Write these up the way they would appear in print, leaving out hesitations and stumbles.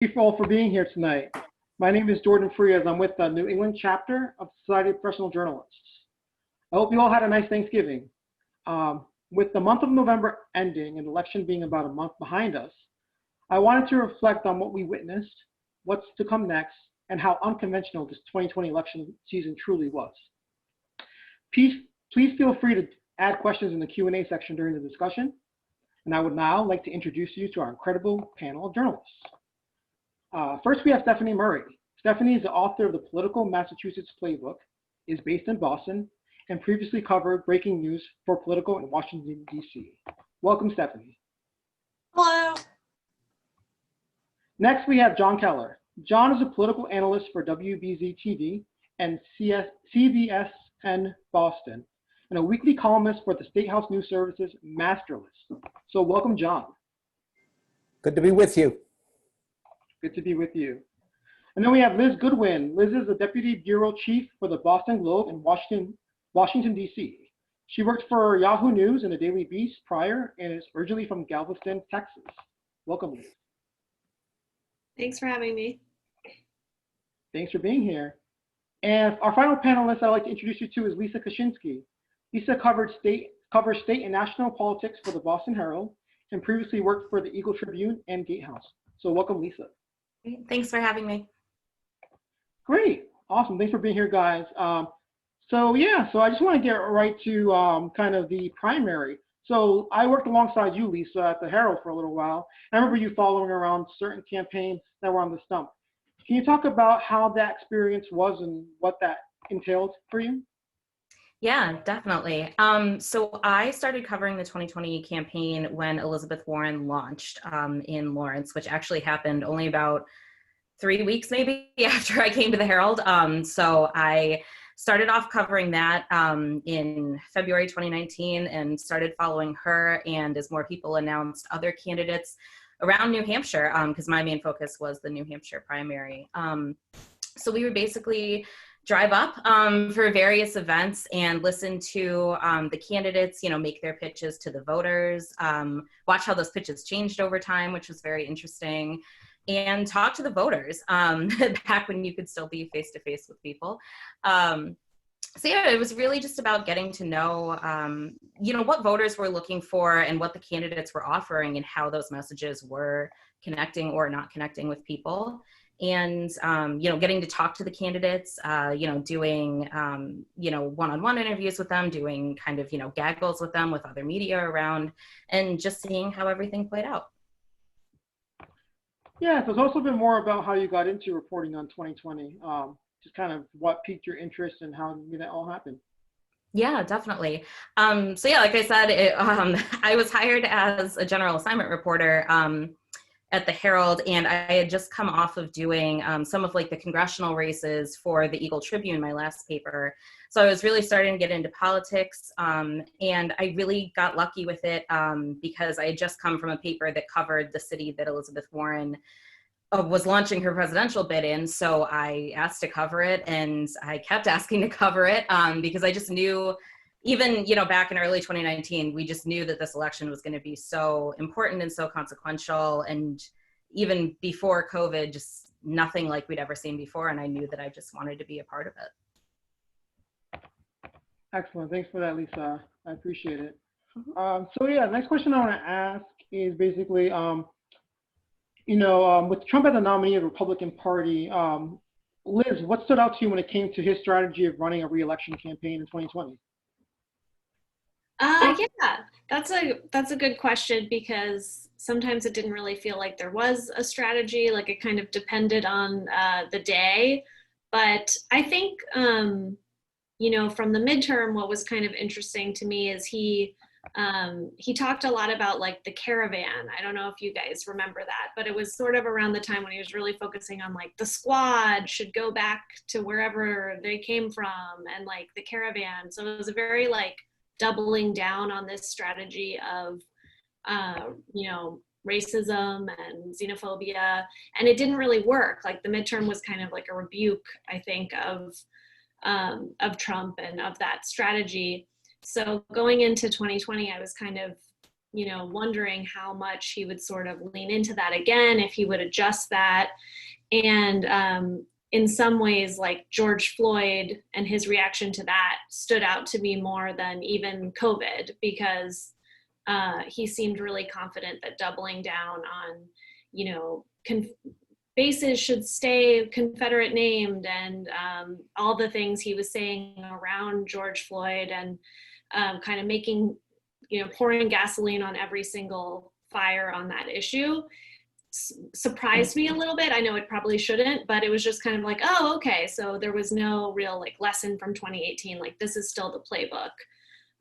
Thank you all for being here tonight. My name is Jordan Frias. I'm with the New England chapter of Society of Professional Journalists. I hope you all had a nice Thanksgiving. With the month of November ending and the election being about a month behind us, I wanted to reflect on what we witnessed, what's to come next, and how unconventional this 2020 election season truly was. Please feel free to add questions in the Q&A section during the discussion. And I would now like to introduce you to our incredible panel of journalists. First, we have Stephanie Murray. Stephanie is the author of the Political Massachusetts Playbook, is based in Boston, and previously covered breaking news for Politico in Washington, D.C. Welcome, Stephanie. Hello. Next, we have John Keller. John is a political analyst for WBZ-TV and CBSN Boston, and a weekly columnist for the State House News Service's Master List. So welcome, John. Good to be with you. Good to be with you. And then we have Liz Goodwin. Liz is the Deputy Bureau Chief for the Boston Globe in Washington, D.C. She worked for Yahoo News and the Daily Beast prior and is originally from Galveston, Texas. Welcome, Liz. Thanks for having me. Thanks for being here. And our final panelist I'd like to introduce you to is Lisa Kashinsky. Lisa covers state and national politics for the Boston Herald and previously worked for the Eagle Tribune and Gatehouse. So welcome, Lisa. Thanks for having me. Great, awesome, thanks for being here, guys. So I just want to get right to kind of the primary. So I worked alongside you, Lisa, at the Herald for a little while. I remember you following around certain campaigns that were on the stump. Can you talk about how that experience was and what that entailed for you? Yeah, definitely. So I started covering the 2020 campaign when Elizabeth Warren launched in Lawrence, which actually happened only about 3 weeks maybe after I came to the Herald. So I started off covering that in February 2019 and started following her, and as more people announced other candidates around New Hampshire, because my main focus was the New Hampshire primary. So we would basically drive up for various events and listen to the candidates, make their pitches to the voters, watch how those pitches changed over time, which was very interesting, and talk to the voters back when you could still be face-to-face with people. So yeah, it was really just about getting to know, what voters were looking for and what the candidates were offering and how those messages were connecting or not connecting with people. And, getting to talk to the candidates, doing, one-on-one interviews with them, doing kind of, gaggles with them with other media around, and just seeing how everything played out. Yeah, so it's also been more about how you got into reporting on 2020, just kind of what piqued your interest and how that all happened. Yeah, definitely. So yeah, like I said, I was hired as a general assignment reporter at the Herald, and I had just come off of doing some of the congressional races for the Eagle Tribune, my last paper. So I was really starting to get into politics, and I really got lucky with it because I had just come from a paper that covered the city that Elizabeth Warren was launching her presidential bid in. So I asked to cover it, and I kept asking to cover it because I just knew, even, back in early 2019, we just knew that this election was going to be so important and so consequential. And even before COVID, just nothing like we'd ever seen before. And I knew that I just wanted to be a part of it. Excellent. Thanks for that, Lisa. I appreciate it. So yeah, the next question I want to ask is basically, with Trump as the nominee of the Republican Party, Liz, what stood out to you when it came to his strategy of running a re-election campaign in 2020? Yeah, that's a good question, because sometimes it didn't really feel like there was a strategy, like it kind of depended on the day. But I think, from the midterm, what was kind of interesting to me is he talked a lot about the caravan. I don't know if you guys remember that, but it was sort of around the time when he was really focusing on the squad should go back to wherever they came from, and the caravan. So it was a very doubling down on this strategy of, racism and xenophobia, and it didn't really work. The midterm was kind of a rebuke, I think, of Trump and of that strategy. So going into 2020, I was kind of wondering how much he would sort of lean into that again, if he would adjust that. And in some ways, like George Floyd and his reaction to that stood out to me more than even COVID, because he seemed really confident that doubling down on, bases should stay Confederate named, and all the things he was saying around George Floyd, and kind of making, pouring gasoline on every single fire on that issue surprised me a little bit. I know it probably shouldn't, but it was just kind of like, oh, okay. So there was no real like lesson from 2018. Like, this is still the playbook.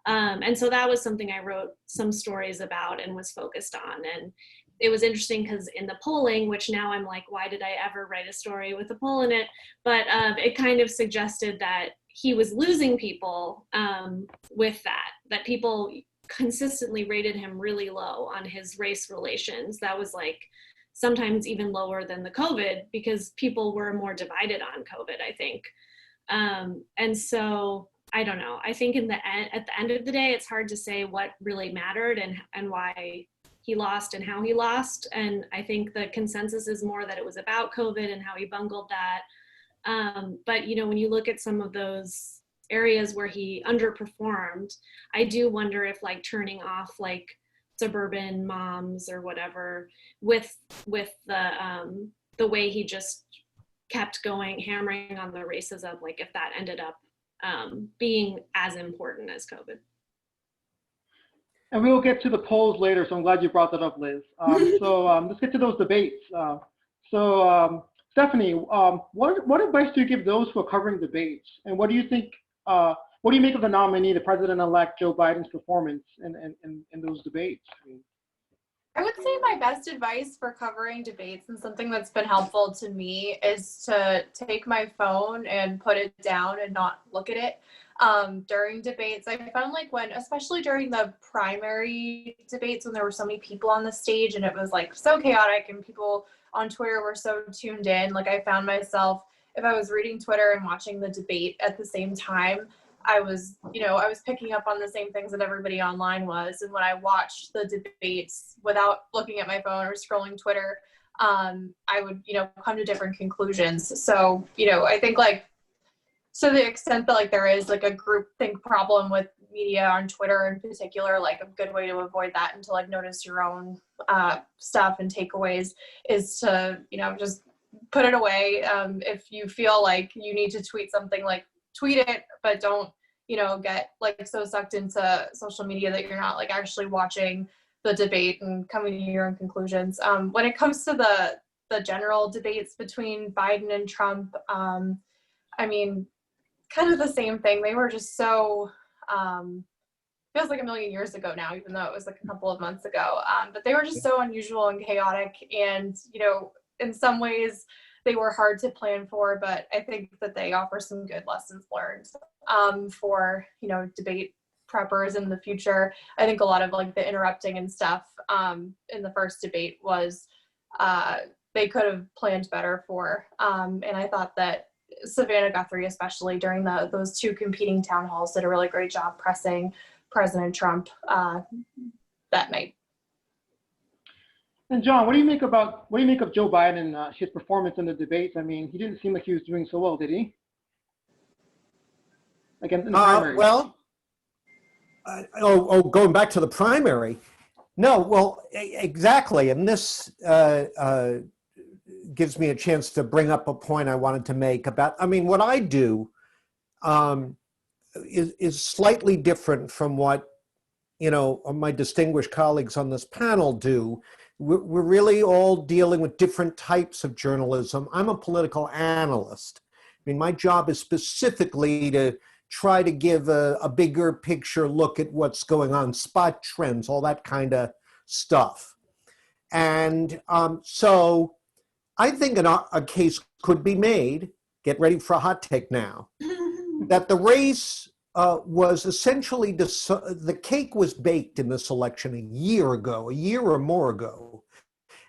And so that was something I wrote some stories about and was focused on. And it was interesting because in the polling, which now I'm like, why did I ever write a story with a poll in it? But it kind of suggested that he was losing people with that people consistently rated him really low on his race relations. That was like sometimes even lower than the COVID, because people were more divided on COVID, I think. And so I don't know. I think at the end of the day, it's hard to say what really mattered and why he lost and how he lost. And I think the consensus is more that it was about COVID and how he bungled that. But when you look at some of those areas where he underperformed, I do wonder if like turning off like suburban moms or whatever with the way he just kept going, hammering on the racism, like if that ended up being as important as COVID. And we will get to the polls later, so I'm glad you brought that up, Liz. Let's get to those debates. Stephanie, what advice do you give those who are covering debates? And what do you think, what do you make of the nominee, the President-elect Joe Biden's performance in those debates? I would say my best advice for covering debates, and something that's been helpful to me, is to take my phone and put it down and not look at it during debates. I found like especially during the primary debates, when there were so many people on the stage and it was like so chaotic and people on Twitter were so tuned in, like I found myself, if I was reading Twitter and watching the debate at the same time, I was picking up on the same things that everybody online was. And when I watched the debates without looking at my phone or scrolling Twitter, I would, come to different conclusions. So, I think like, to the extent that like there is like a groupthink problem with media on Twitter in particular, like a good way to avoid that and to like notice your own stuff and takeaways is to, just put it away. If you feel like you need to tweet something, like tweet it, but don't, get like so sucked into social media that you're not like actually watching the debate and coming to your own conclusions. When it comes to the general debates between Biden and Trump, I mean, kind of the same thing. They were just so, feels like a million years ago now, even though it was like a couple of months ago. But they were just so unusual and chaotic. And, in some ways they were hard to plan for, but I think that they offer some good lessons learned for, debate preppers in the future. I think a lot of like the interrupting and stuff in the first debate was they could have planned better for. And I thought that Savannah Guthrie, especially during those two competing town halls, did a really great job pressing President Trump that night. And John, what do you make of Joe Biden and his performance in the debates? I mean, he didn't seem like he was doing so well, did he? Like in the primary. Going back to the primary. No, well, exactly. And this gives me a chance to bring up a point I wanted to make about, what I do is slightly different from what, my distinguished colleagues on this panel do. We're really all dealing with different types of journalism. I'm a political analyst. My job is specifically to try to give a bigger picture look at what's going on, spot trends, all that kind of stuff. And so I think a case could be made, get ready for a hot take now, that the race was essentially, the cake was baked in this election a year or more ago,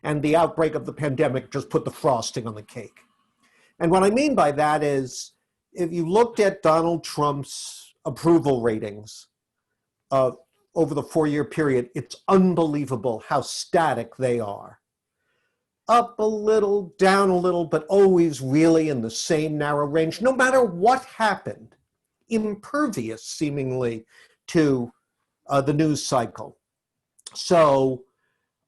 and the outbreak of the pandemic just put the frosting on the cake. And what I mean by that is, if you looked at Donald Trump's approval ratings over the 4-year period, it's unbelievable how static they are. Up a little, down a little, but always really in the same narrow range, no matter what happened, impervious seemingly to the news cycle. So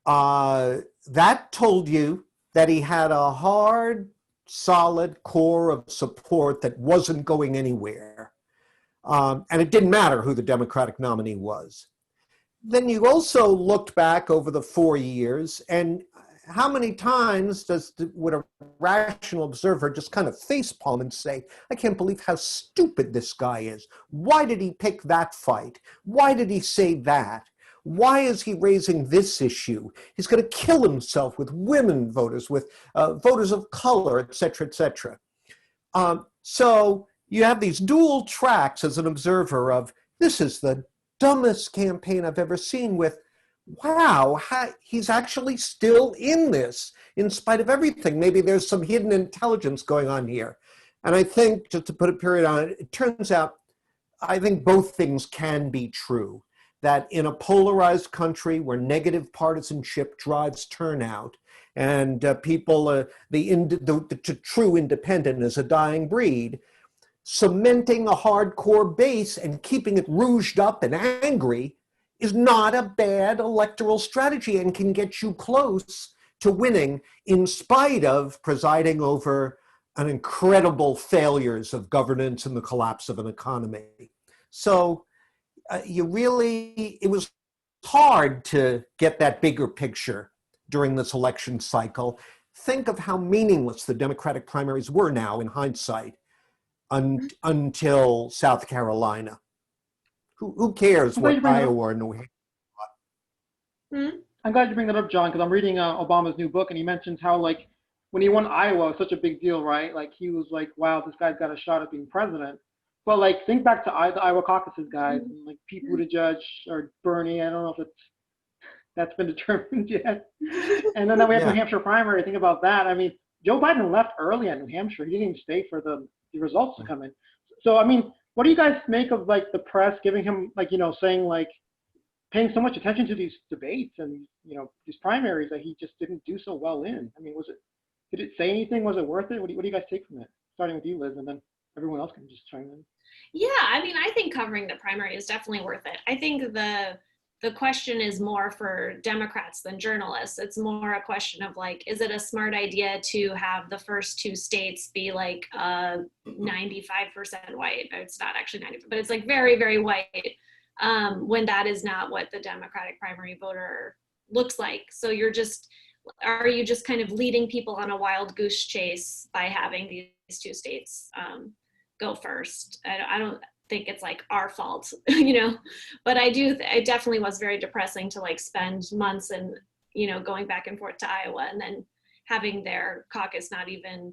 that told you that he had a hard, solid core of support that wasn't going anywhere. And it didn't matter who the Democratic nominee was. Then you also looked back over the 4 years, and how many times would a rational observer just kind of facepalm and say, I can't believe how stupid this guy is. Why did he pick that fight? Why did he say that? Why is he raising this issue? He's going to kill himself with women voters, with voters of color, et cetera, et cetera. So you have these dual tracks as an observer of, this is the dumbest campaign I've ever seen, with, wow, he's actually still in this in spite of everything. Maybe there's some hidden intelligence going on here. And I think, just to put a period on it, it turns out, I think both things can be true. That in a polarized country where negative partisanship drives turnout and people, the true independent is a dying breed, cementing a hardcore base and keeping it rouged up and angry is not a bad electoral strategy and can get you close to winning in spite of presiding over an incredible failures of governance and the collapse of an economy. So it was hard to get that bigger picture during this election cycle. Think of how meaningless the Democratic primaries were now in hindsight until South Carolina. Who cares what Iowa or New Hampshire? I'm glad you bring that up, John, because I'm reading Obama's new book, and he mentions how, like, when he won Iowa, it was such a big deal, right? Like, he was like, wow, this guy's got a shot at being president. But, like, think back to the Iowa caucuses, guys, and, like, Pete Buttigieg or Bernie. I don't know if that's been determined yet. And then we have New Hampshire primary. Think about that. I mean, Joe Biden left early at New Hampshire. He didn't even stay for the results to come in. So, I mean, what do you guys make of, like, the press giving him, like, saying, like, paying so much attention to these debates and, these primaries that he just didn't do so well in? I mean, did it say anything? Was it worth it? What do you guys take from it? Starting with you, Liz, and then everyone else can just chime in. Yeah, I mean, I think covering the primary is definitely worth it. I think the question is more for Democrats than journalists. It's more a question of, like, is it a smart idea to have the first 2 states be like 95% white? It's not actually 95%, but it's like very, very white, when that is not what the Democratic primary voter looks like. So are you just kind of leading people on a wild goose chase by having these 2 states go first? I don't think it's like our fault, but it definitely was very depressing to, like, spend months and, going back and forth to Iowa and then having their caucus not even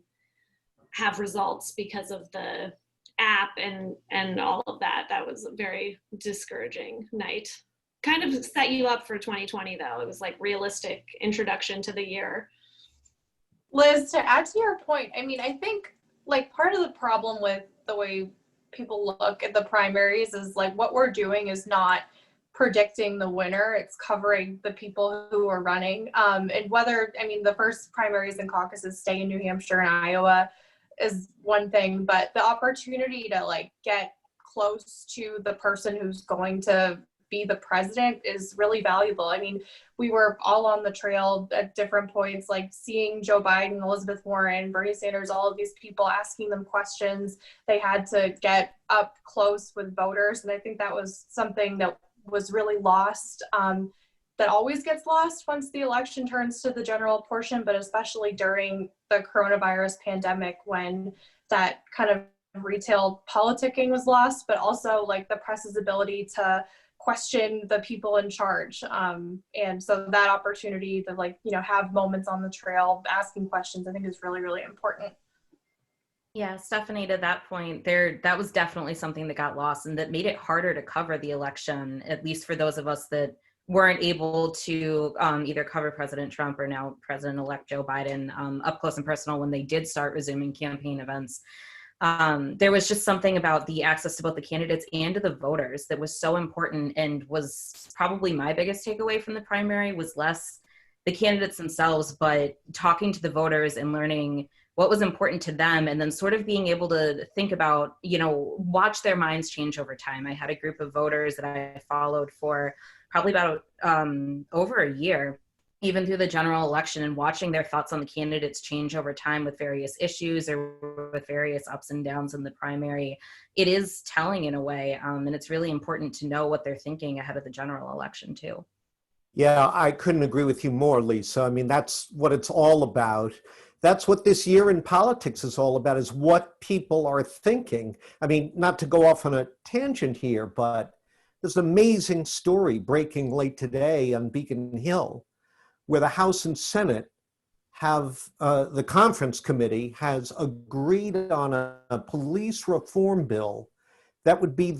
have results because of the app and all of that. That was a very discouraging night. Kind of set you up for 2020, though. It was like realistic introduction to the year. Liz, to add to your point, I mean, I think, like, part of the problem with the way people look at the primaries is, like, what we're doing is not predicting the winner, it's covering the people who are running. And whether, I mean, the first primaries and caucuses stay in New Hampshire and Iowa is one thing, but the opportunity to, like, get close to the person who's going to be the president is really valuable. I mean, we were all on the trail at different points, like seeing Joe Biden, Elizabeth Warren, Bernie Sanders, all of these people, asking them questions. They had to get up close with voters. And I think that was something that was really lost, that always gets lost once the election turns to the general portion, but especially during the coronavirus pandemic, when that kind of retail politicking was lost, but also, like, the press's ability to question the people in charge. And so that opportunity to, like, have moments on the trail asking questions, I think is really, really important. Yeah, Stephanie, to that point, that was definitely something that got lost and that made it harder to cover the election, at least for those of us that weren't able to either cover President Trump or now President-elect Joe Biden up close and personal when they did start resuming campaign events. There was just something about the access to both the candidates and to the voters that was so important, and was probably my biggest takeaway from the primary, was less the candidates themselves, but talking to the voters and learning what was important to them, and then sort of being able to think about, watch their minds change over time. I had a group of voters that I followed for probably about over a year, even through the general election, and watching their thoughts on the candidates change over time with various issues or with various ups and downs in the primary. It is telling in a way, and it's really important to know what they're thinking ahead of the general election too. Yeah, I couldn't agree with you more, Lisa. I mean, that's what it's all about. That's what this year in politics is all about, is what people are thinking. I mean, not to go off on a tangent here, but there's an amazing story breaking late today on Beacon Hill, where the House and Senate have, the conference committee has agreed on a police reform bill that would be,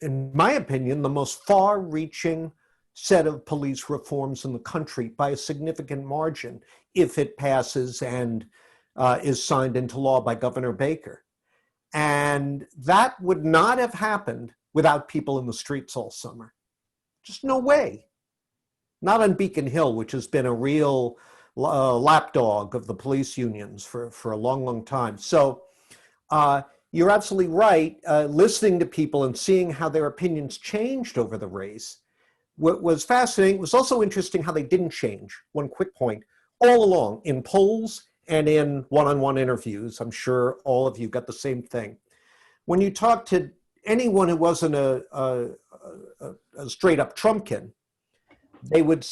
in my opinion, the most far-reaching set of police reforms in the country by a significant margin, if it passes and is signed into law by Governor Baker. And that would not have happened without people in the streets all summer. Just no way. Not on Beacon Hill, which has been a real lapdog of the police unions for a long, long time. So you're absolutely right. Listening to people and seeing how their opinions changed over the race, what was fascinating. It was also interesting how they didn't change. One quick point, all along in polls and in one-on-one interviews, I'm sure all of you got the same thing. When you talk to anyone who wasn't a straight-up Trumpkin, they would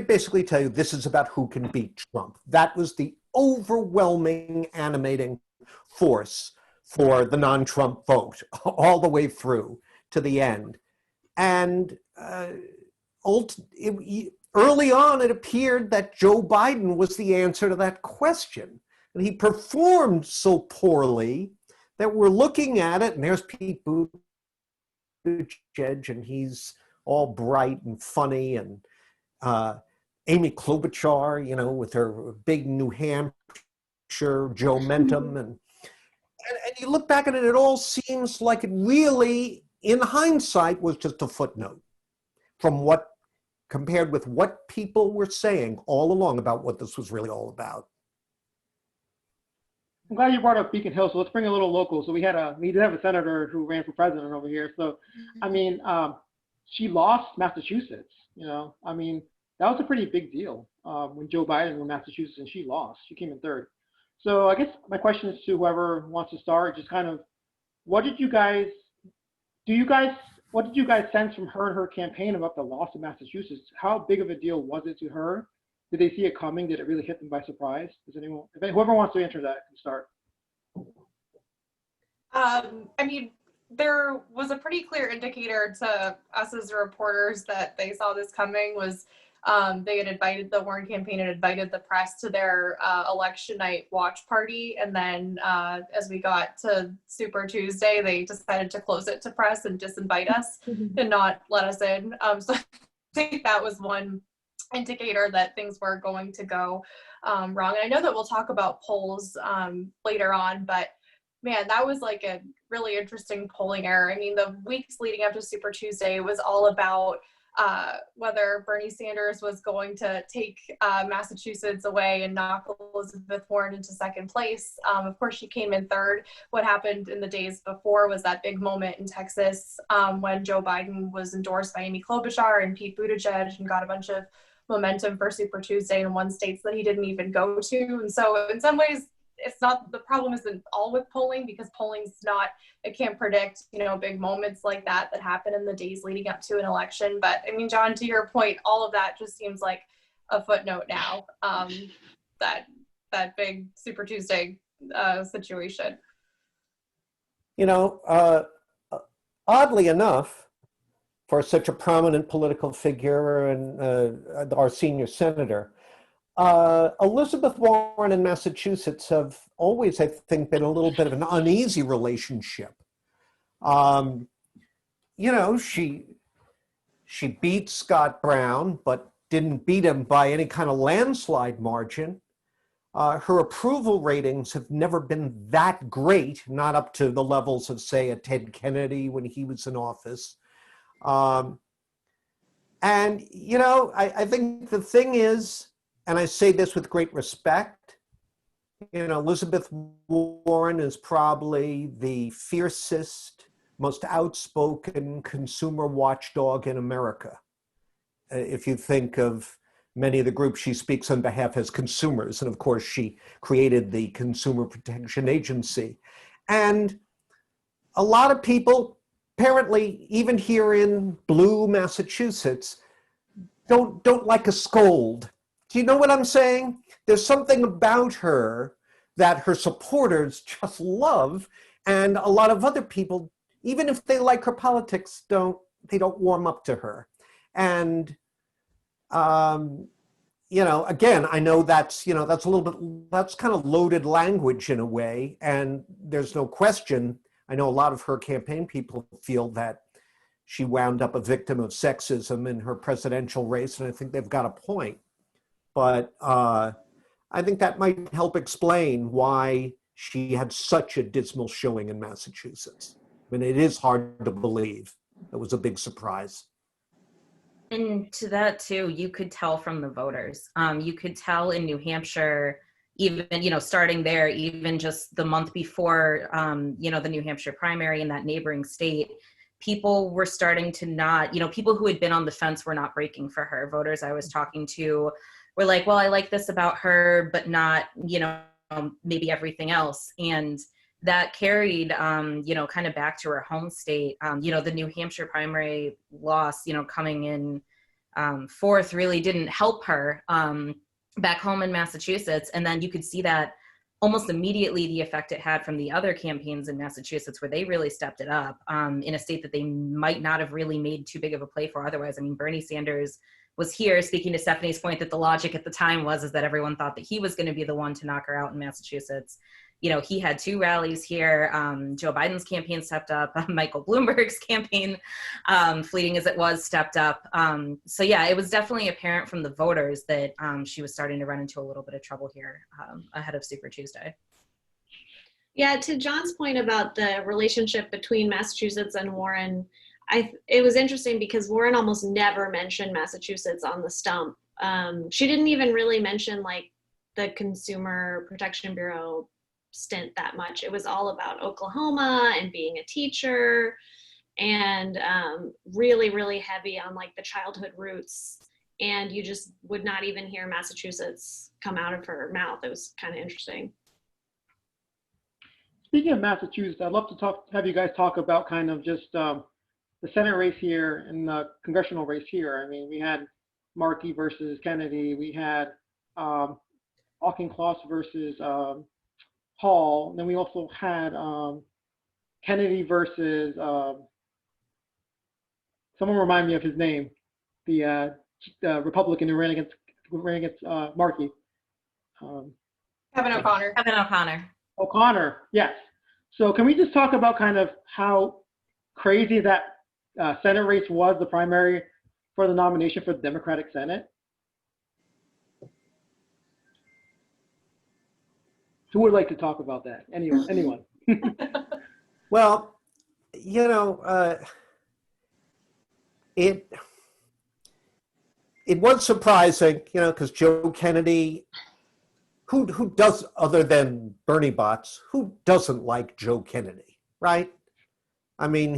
basically tell you this is about who can beat Trump. That was the overwhelming animating force for the non-Trump vote all the way through to the end. And early on, it appeared that Joe Biden was the answer to that question. And he performed so poorly that we're looking at it, and there's Pete Buttigieg, and he's all bright and funny, and Amy Klobuchar, with her big New Hampshire Joe Mentum, and you look back at it, it all seems like it really, in hindsight, was just a footnote compared with what people were saying all along about what this was really all about. I'm glad you brought up Beacon Hill, so let's bring a little local. So we did have a senator who ran for president over here. So, I mean, she lost Massachusetts, I mean, that was a pretty big deal when Joe Biden won Massachusetts and she lost. She came in third. So I guess my question is to whoever wants to start, just kind of, what did you guys sense from her and her campaign about the loss of Massachusetts? How big of a deal was it to her? Did they see it coming? Did it really hit them by surprise? Whoever wants to answer that can start. I mean, there was a pretty clear indicator to us as reporters that they saw this coming. Was the Warren campaign had invited the press to their election night watch party. And then as we got to Super Tuesday, they decided to close it to press and disinvite us and not let us in. So I think that was one indicator that things were going to go wrong. And I know that we'll talk about polls later on, but man, that was like a really interesting polling error. I mean, the weeks leading up to Super Tuesday was all about whether Bernie Sanders was going to take Massachusetts away and knock Elizabeth Warren into second place. Of course, she came in third. What happened in the days before was that big moment in Texas when Joe Biden was endorsed by Amy Klobuchar and Pete Buttigieg and got a bunch of momentum for Super Tuesday in one states that he didn't even go to. And so in some ways, the problem isn't all with polling, because polling's not, it can't predict, big moments like that happen in the days leading up to an election. But I mean, John, to your point, all of that just seems like a footnote now, that big Super Tuesday situation. Oddly enough, for such a prominent political figure and our senior senator, Elizabeth Warren and Massachusetts have always, I think, been a little bit of an uneasy relationship. She beat Scott Brown, but didn't beat him by any kind of landslide margin. Her approval ratings have never been that great, not up to the levels of, say, a Ted Kennedy when he was in office. And, you know, I think the thing is, and I say this with great respect, you know, Elizabeth Warren is probably the fiercest, most outspoken consumer watchdog in America. If you think of many of the groups she speaks on behalf as consumers, and of course she created the Consumer Protection Agency. And a lot of people, apparently, even here in blue Massachusetts, don't like a scold. Do you know what I'm saying? There's something about her that her supporters just love, and a lot of other people, even if they like her politics, they don't warm up to her. And you know, again, I know that's, you know, that's a little bit, that's kind of loaded language in a way, and there's no question. I know a lot of her campaign people feel that she wound up a victim of sexism in her presidential race, and I think they've got a point. But I think that might help explain why she had such a dismal showing in Massachusetts. I mean, it is hard to believe. It was a big surprise. And to that too, you could tell from the voters. You could tell in New Hampshire, even, you know, starting there, even just the month before, you know, the New Hampshire primary in that neighboring state, people were starting to not, you know, people who had been on the fence were not breaking for her. Voters I was talking to were like, well, I like this about her, but not, you know, maybe everything else. And that carried, you know, kind of back to her home state. You know, the New Hampshire primary loss, you know, coming in fourth really didn't help her back home in Massachusetts. And then you could see that almost immediately the effect it had from the other campaigns in Massachusetts, where they really stepped it up in a state that they might not have really made too big of a play for otherwise. I mean, Bernie Sanders was here, speaking to Stephanie's point that the logic at the time was that everyone thought that he was going to be the one to knock her out in Massachusetts. You know, he had 2 rallies here. Joe Biden's campaign stepped up. Michael Bloomberg's campaign, fleeting as it was, stepped up. So yeah, it was definitely apparent from the voters that she was starting to run into a little bit of trouble here ahead of Super Tuesday. Yeah, to John's point about the relationship between Massachusetts and Warren, it was interesting because Warren almost never mentioned Massachusetts on the stump. She didn't even really mention like the Consumer Protection Bureau stint that much. It was all about Oklahoma and being a teacher, and really, really heavy on like the childhood roots. And you just would not even hear Massachusetts come out of her mouth. It was kind of interesting. Speaking of Massachusetts, I'd love to have you guys talk about kind of just the Senate race here and the congressional race here. I mean, we had Markey versus Kennedy. We had Auchincloss versus Hall. And then we also had Kennedy versus, someone remind me of his name, the Republican who ran against Markey. Kevin O'Connor. Kevin O'Connor. O'Connor, yes. So can we just talk about kind of how crazy that Senate race was, the primary for the nomination for the Democratic Senate? Who would like to talk about that? Anyone? Well, you know, it was surprising, you know, because Joe Kennedy, who does, other than Bernie bots, who doesn't like Joe Kennedy, right? I mean,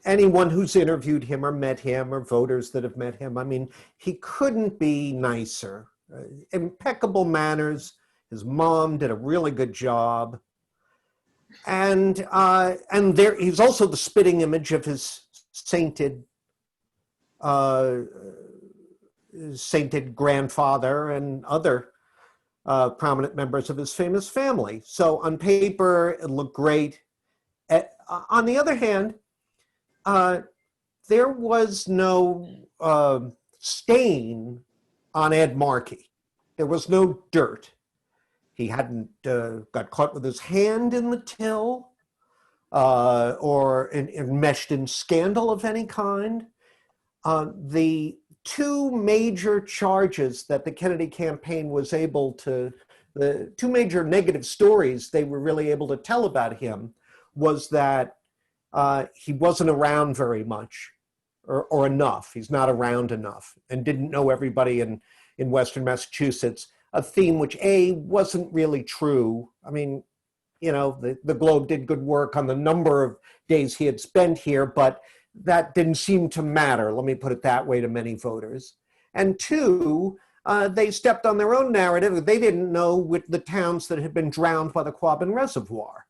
anyone who's interviewed him or met him or voters that have met him, I mean, he couldn't be nicer. Impeccable manners. His mom did a really good job. And he's also the spitting image of his sainted grandfather and other prominent members of his famous family. So on paper, it looked great. On the other hand, there was no stain on Ed Markey. There was no dirt. He hadn't got caught with his hand in the till or enmeshed in scandal of any kind. The two major charges that the Kennedy campaign was able to, the two major negative stories they were really able to tell about him was that he wasn't around very much or enough. He's not around enough and didn't know everybody in Western Massachusetts, a theme which wasn't really true. I mean, you know, the Globe did good work on the number of days he had spent here, but that didn't seem to matter, let me put it that way, to many voters. And two, they stepped on their own narrative. They didn't know with the towns that had been drowned by the Quabbin Reservoir.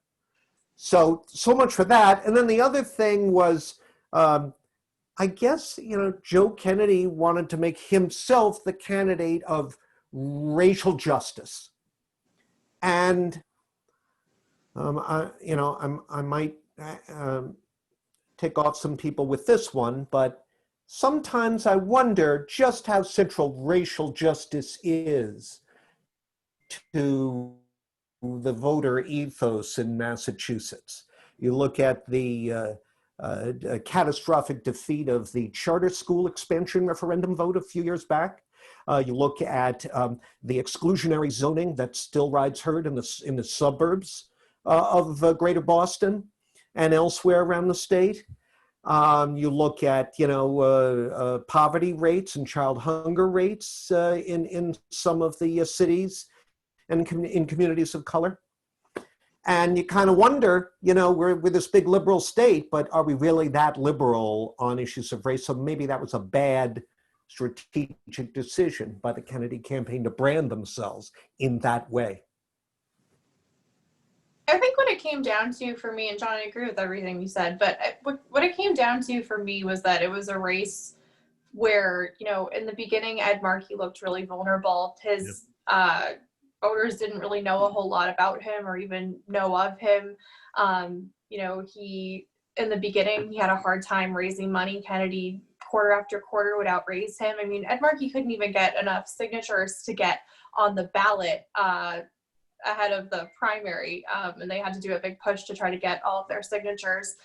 So much for that. And then the other thing was, I guess, you know, Joe Kennedy wanted to make himself the candidate of racial justice. And, I might tick off some people with this one, but sometimes I wonder just how central racial justice is to the voter ethos in Massachusetts. You look at the catastrophic defeat of the charter school expansion referendum vote a few years back. You look at the exclusionary zoning that still rides herd in the suburbs of Greater Boston and elsewhere around the state. You look at, poverty rates and child hunger rates in some of the cities and in communities of color. And you kind of wonder, we're this big liberal state, but are we really that liberal on issues of race? So maybe that was a bad strategic decision by the Kennedy campaign to brand themselves in that way. I think what it came down to for me, and John, I agree with everything you said, but what it came down to for me was that it was a race where, in the beginning, Ed Markey looked really vulnerable. His voters didn't really know a whole lot about him or even know of him. He, in the beginning, he had a hard time raising money. Kennedy, quarter after quarter, would outraise him. I mean, Ed Markey couldn't even get enough signatures to get on the ballot ahead of the primary, and they had to do a big push to try to get all of their signatures.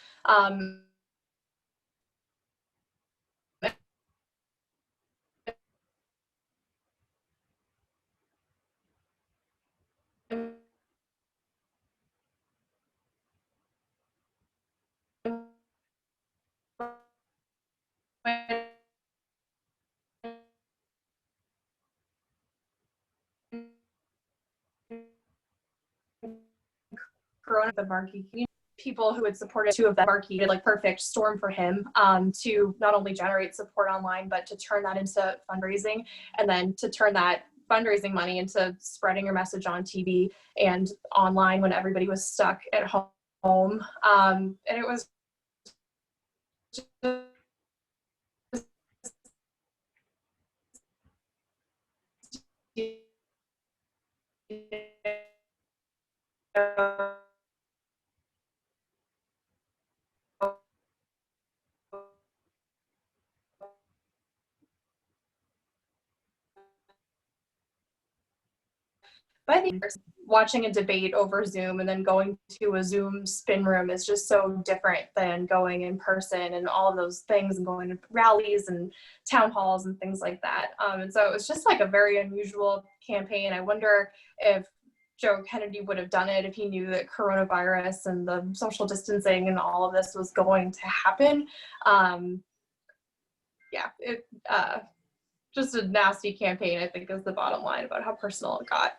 Corona, the Markey people who had supported two of them, Markey did perfect storm for him to not only generate support online, but to turn that into fundraising, and then to turn that fundraising money into spreading your message on TV and online when everybody was stuck at home. And it was just But I think watching a debate over Zoom and then going to a Zoom spin room is just so different than going in person and all of those things and going to rallies and town halls and things like that. And so it was just a very unusual campaign. I wonder if Joe Kennedy would have done it if he knew that coronavirus and the social distancing and all of this was going to happen. Just a nasty campaign, I think, is the bottom line about how personal it got.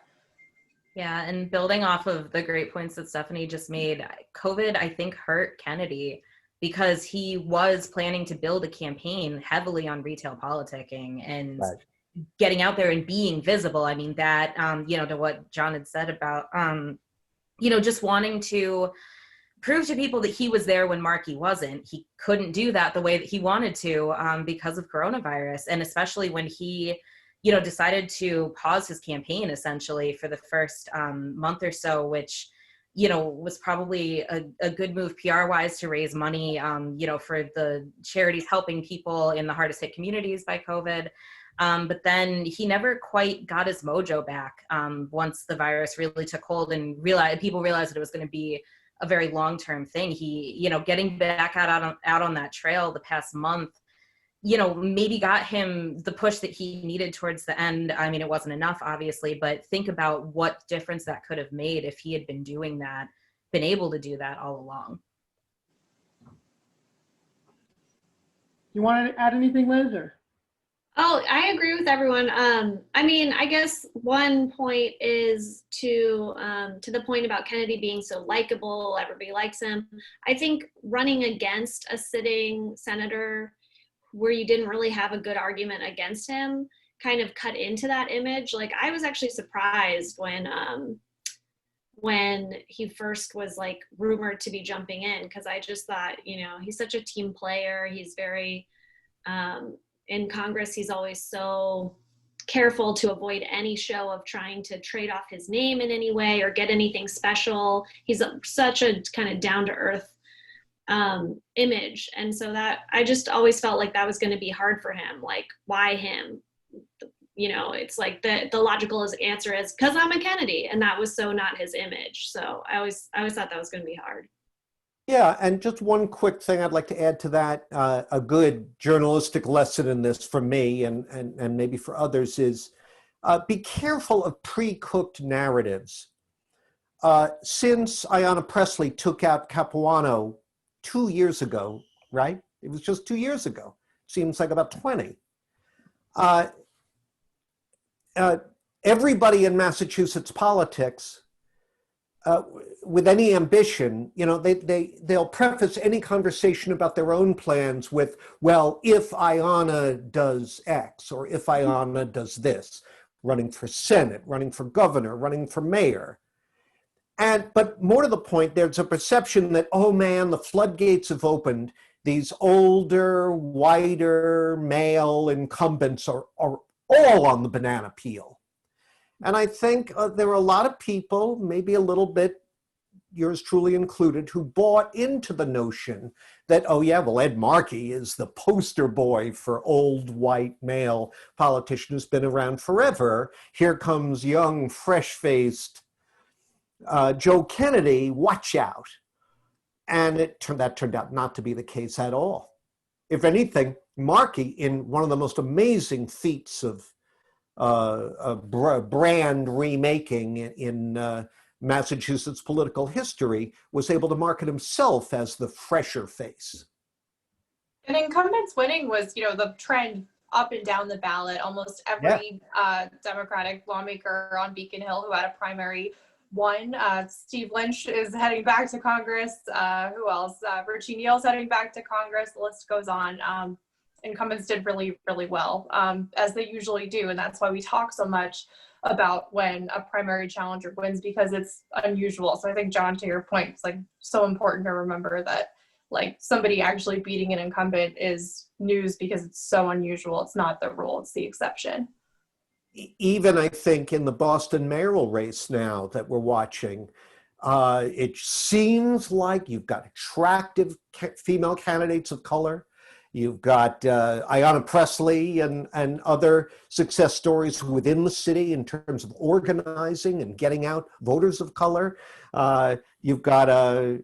Yeah, and building off of the great points that Stephanie just made, COVID, I think, hurt Kennedy because he was planning to build a campaign heavily on retail politicking and getting out there and being visible. I mean, that, to what John had said about, just wanting to prove to people that he was there when Markey wasn't. He couldn't do that the way that he wanted to because of coronavirus. And especially when he decided to pause his campaign essentially for the first month or so, which, was probably a good move PR-wise to raise money, for the charities helping people in the hardest hit communities by COVID. But then he never quite got his mojo back once the virus really took hold and people realized that it was going to be a very long-term thing. He, getting back out on that trail the past month, you know, maybe got him the push that he needed towards the end. I mean, it wasn't enough, obviously, but think about what difference that could have made if he had been doing that, been able to do that all along. You want to add anything, Liz? Or? Oh, I agree with everyone. I mean, I guess one point is to the point about Kennedy being so likable, everybody likes him. I think running against a sitting senator where you didn't really have a good argument against him kind of cut into that image. Like, I was actually surprised when he first was like rumored to be jumping in, because I just thought, you know, he's such a team player. He's very, in Congress, he's always so careful to avoid any show of trying to trade off his name in any way or get anything special. He's such a kind of down-to-earth image. And so that, I just always felt like that was going to be hard for him. Like, why him? You know, it's like the logical answer is because I'm a Kennedy, and that was so not his image. So I always thought that was going to be hard. Yeah, and just one quick thing I'd like to add to that, a good journalistic lesson in this for me and maybe for others is be careful of pre-cooked narratives. Since Ayanna Pressley took out Capuano 2 years ago, right? It was just 2 years ago. Seems like about 20. Everybody in Massachusetts politics with any ambition, you know, they'll preface any conversation about their own plans with, well, if Ayanna does X, or if Ayanna does this, running for Senate, running for governor, running for mayor. But more to the point, there's a perception that, oh man, the floodgates have opened. These older, whiter, male incumbents are all on the banana peel. And I think there are a lot of people, maybe a little bit, yours truly included, who bought into the notion that, oh yeah, well, Ed Markey is the poster boy for old white male politician who's been around forever. Here comes young, fresh-faced Joe Kennedy, watch out. And that turned out not to be the case at all. If anything, Markey, in one of the most amazing feats of brand remaking in Massachusetts political history, was able to market himself as the fresher face. And incumbents winning was, you know, the trend up and down the ballot. Almost every Democratic lawmaker on Beacon Hill who had a primary won. Steve Lynch is heading back to Congress. Who else? Richie Neal's heading back to Congress. The list goes on. Incumbents did really, really well, as they usually do. And that's why we talk so much about when a primary challenger wins, because it's unusual. So I think, John, to your point, it's like so important to remember that like somebody actually beating an incumbent is news because it's so unusual. It's not the rule, it's the exception. Even I think in the Boston mayoral race now that we're watching, it seems like you've got attractive female candidates of color. You've got Ayanna Pressley and other success stories within the city in terms of organizing and getting out voters of color. You've got a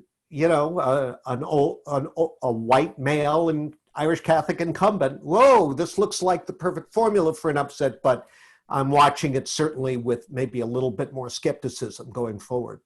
white male and Irish Catholic incumbent. Whoa, this looks like the perfect formula for an upset, but I'm watching it certainly with maybe a little bit more skepticism going forward.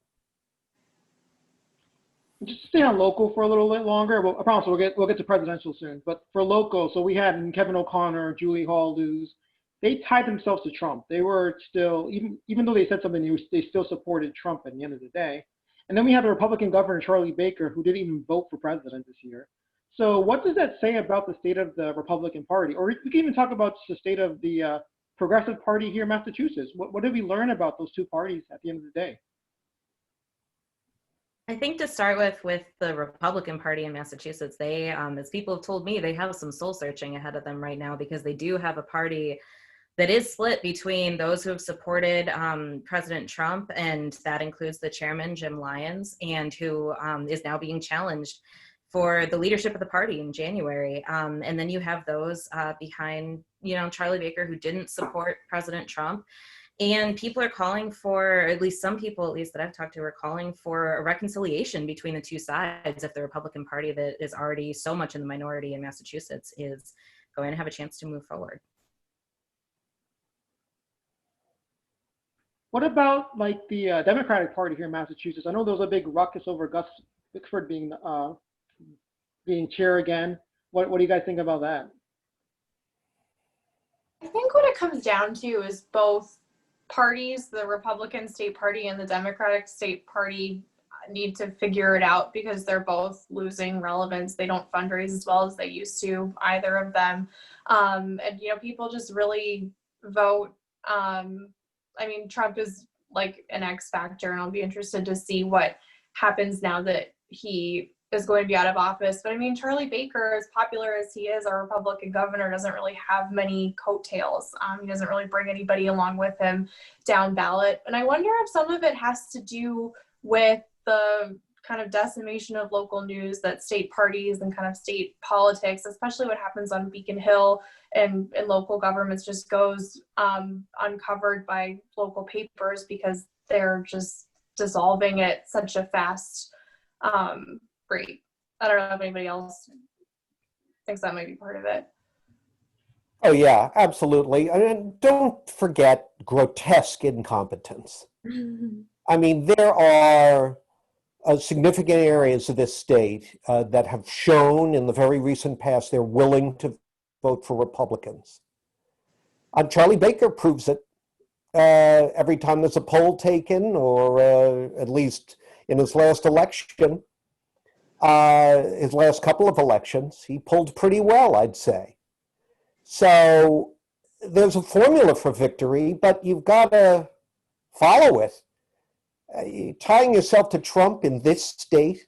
Just stay on local for a little bit longer. Well, I promise we'll get to presidential soon. But for local, so we had Kevin O'Connor, Julie Hall lose. They tied themselves to Trump. They were still, even though they said something, they still supported Trump at the end of the day. And then we had the Republican governor, Charlie Baker, who didn't even vote for president this year. So what does that say about the state of the Republican Party? Or we can even talk about the state of the Progressive Party here in Massachusetts. What did we learn about those two parties at the end of the day? I think to start with the Republican Party in Massachusetts, they, as people have told me, they have some soul searching ahead of them right now, because they do have a party that is split between those who have supported President Trump, and that includes the chairman, Jim Lyons, and who is now being challenged for the leadership of the party in January. And then you have those behind, Charlie Baker, who didn't support President Trump. And people are calling for, at least some people, at least that I've talked to, are calling for a reconciliation between the two sides if the Republican Party that is already so much in the minority in Massachusetts is going to have a chance to move forward. What about like the Democratic Party here in Massachusetts? I know there was a big ruckus over Gus Bickford being chair again. What do you guys think about that? I think what it comes down to is both parties, the Republican state party and the Democratic state party, need to figure it out because they're both losing relevance. They don't fundraise as well as they used to, either of them. And, you know, people just really vote. I mean, Trump is like an X factor, and I'll be interested to see what happens now that he is going to be out of office. But I mean, Charlie Baker, as popular as he is, our Republican governor, doesn't really have many coattails. He doesn't really bring anybody along with him down ballot. And I wonder if some of it has to do with the kind of decimation of local news that state parties and kind of state politics, especially what happens on Beacon Hill and local governments, just goes uncovered by local papers because they're just dissolving at such a fast rate. I don't know if anybody else thinks that might be part of it. Oh yeah, absolutely. And don't forget grotesque incompetence. I mean, there are significant areas of this state that have shown in the very recent past they're willing to vote for Republicans. Charlie Baker proves it every time there's a poll taken, or at least in his last election, his last couple of elections, he pulled pretty well, I'd say. So there's a formula for victory, but you've got to follow it. Tying yourself to Trump in this state,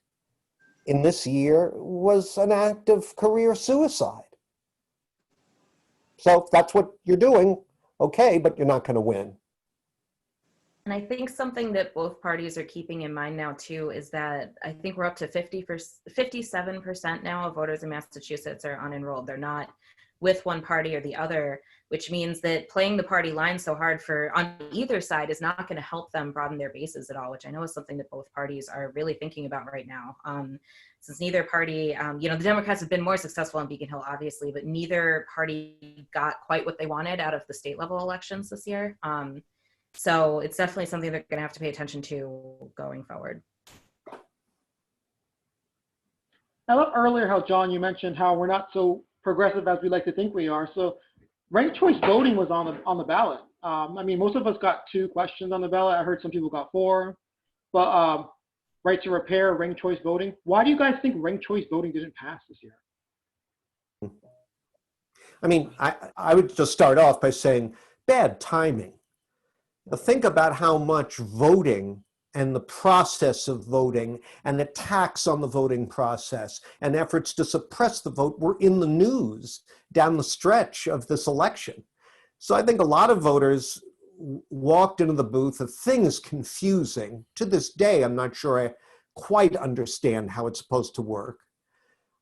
in this year, was an act of career suicide. So if that's what you're doing, okay, but you're not going to win. And I think something that both parties are keeping in mind now too is that I think we're up to 57% now of voters in Massachusetts are unenrolled. They're not with one party or the other, which means that playing the party line so hard on either side is not going to help them broaden their bases at all, which I know is something that both parties are really thinking about right now. Since neither party, you know, the Democrats have been more successful on Beacon Hill, obviously, but neither party got quite what they wanted out of the state level elections this year. So it's definitely something they're going to have to pay attention to going forward. I love earlier how, John, you mentioned how we're not so progressive as we like to think we are. So ranked choice voting was on the ballot. I mean, most of us got 2 questions on the ballot. I heard some people got 4. But right to repair, ranked choice voting. Why do you guys think ranked choice voting didn't pass this year? I mean, I would just start off by saying bad timing. Now, think about how much voting and the process of voting and attacks on the voting process and efforts to suppress the vote were in the news down the stretch of this election. So I think a lot of voters walked into the booth. The thing is confusing. To this day, I'm not sure I quite understand how it's supposed to work.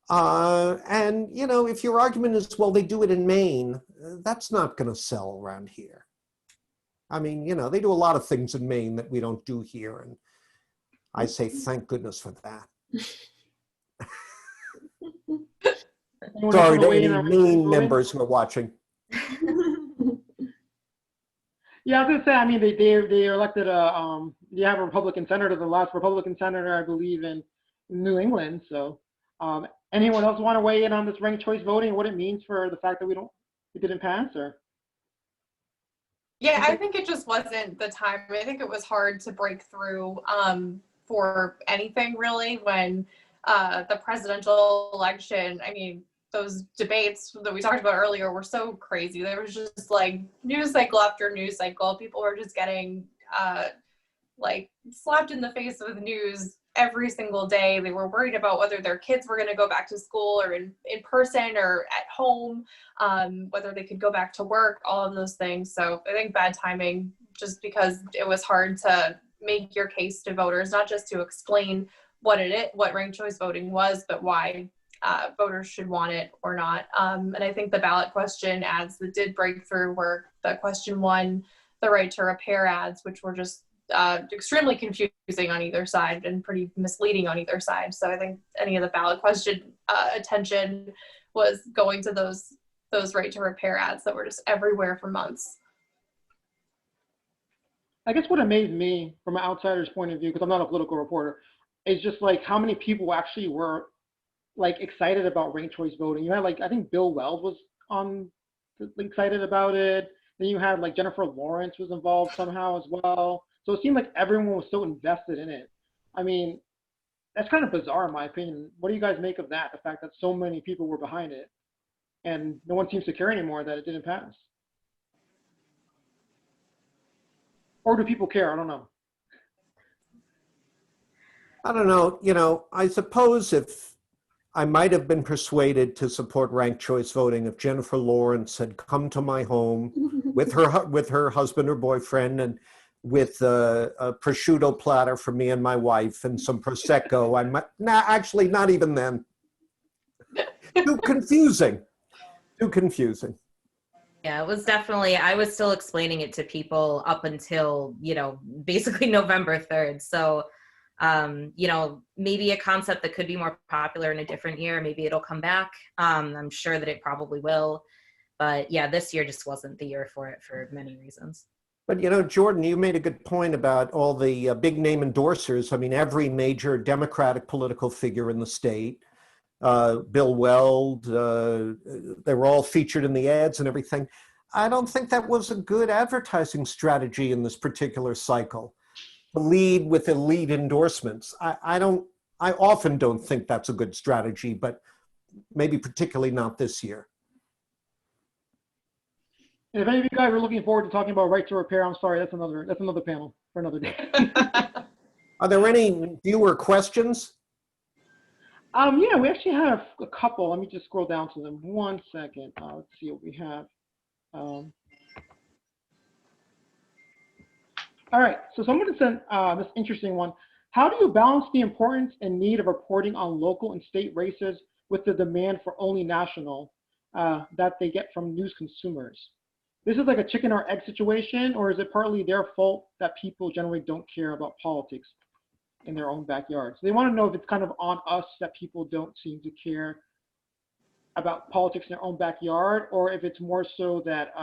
And, you know, if your argument is, well, they do it in Maine, that's not going to sell around here. I mean, you know, they do a lot of things in Maine that we don't do here. And I say, thank goodness for that. Sorry to any Maine members who are watching. Yeah, I was going to say, I mean, they elected you have a Republican senator, the last Republican senator, I believe, in New England. So anyone else want to weigh in on this ranked choice voting and what it means for the fact that it didn't pass? Or? Yeah, I think it just wasn't the time. I think it was hard to break through for anything really when the presidential election, I mean, those debates that we talked about earlier were so crazy. There was just like news cycle after news cycle. People were just getting like slapped in the face with news every single day. They were worried about whether their kids were going to go back to school or in person or at home, whether they could go back to work, all of those things. So I think bad timing, just because it was hard to make your case to voters, not just to explain what ranked choice voting was, but why voters should want it or not. And I think the ballot question ads that did break through were the question 1, the right to repair ads, which were just extremely confusing on either side and pretty misleading on either side. So I think any of the ballot question attention was going to those those right to repair ads that were just everywhere for months. I guess what amazed me from an outsider's point of view, because I'm not a political reporter, is just like how many people actually were like excited about ranked choice voting. You had like, I think Bill Weld was excited about it. Then you had like Jennifer Lawrence was involved somehow as well. So it seemed like everyone was so invested in it. I mean, that's kind of bizarre in my opinion. What do you guys make of that? The fact that so many people were behind it and no one seems to care anymore that it didn't pass. Or do people care? I don't know. I don't know. You know, I suppose if I might have been persuaded to support ranked choice voting if Jennifer Lawrence had come to my home with her husband or boyfriend and with a prosciutto platter for me and my wife and some Prosecco. I might, nah, actually not even then. Too confusing. Too confusing. Yeah, it was definitely, I was still explaining it to people up until, you know, basically November 3rd. So, you know, maybe a concept that could be more popular in a different year, maybe it'll come back. I'm sure that it probably will. But yeah, this year just wasn't the year for it for many reasons. But, you know, Jordan, you made a good point about all the big name endorsers. I mean, every major Democratic political figure in the state, Bill Weld, they were all featured in the ads and everything. I don't think that was a good advertising strategy in this particular cycle, to lead with elite endorsements. I often don't think that's a good strategy, but maybe particularly not this year. And if any of you guys are looking forward to talking about right to repair, I'm sorry, that's another panel for another day. Are there any viewer questions? Yeah, we actually have a couple. Let me just scroll down to them. 1 second. Let's see what we have. All right, so someone sent this interesting one. How do you balance the importance and need of reporting on local and state races with the demand for only national that they get from news consumers? This is like a chicken or egg situation, or is it partly their fault that people generally don't care about politics in their own backyard? So they want to know if it's kind of on us that people don't seem to care about politics in their own backyard, or if it's more so that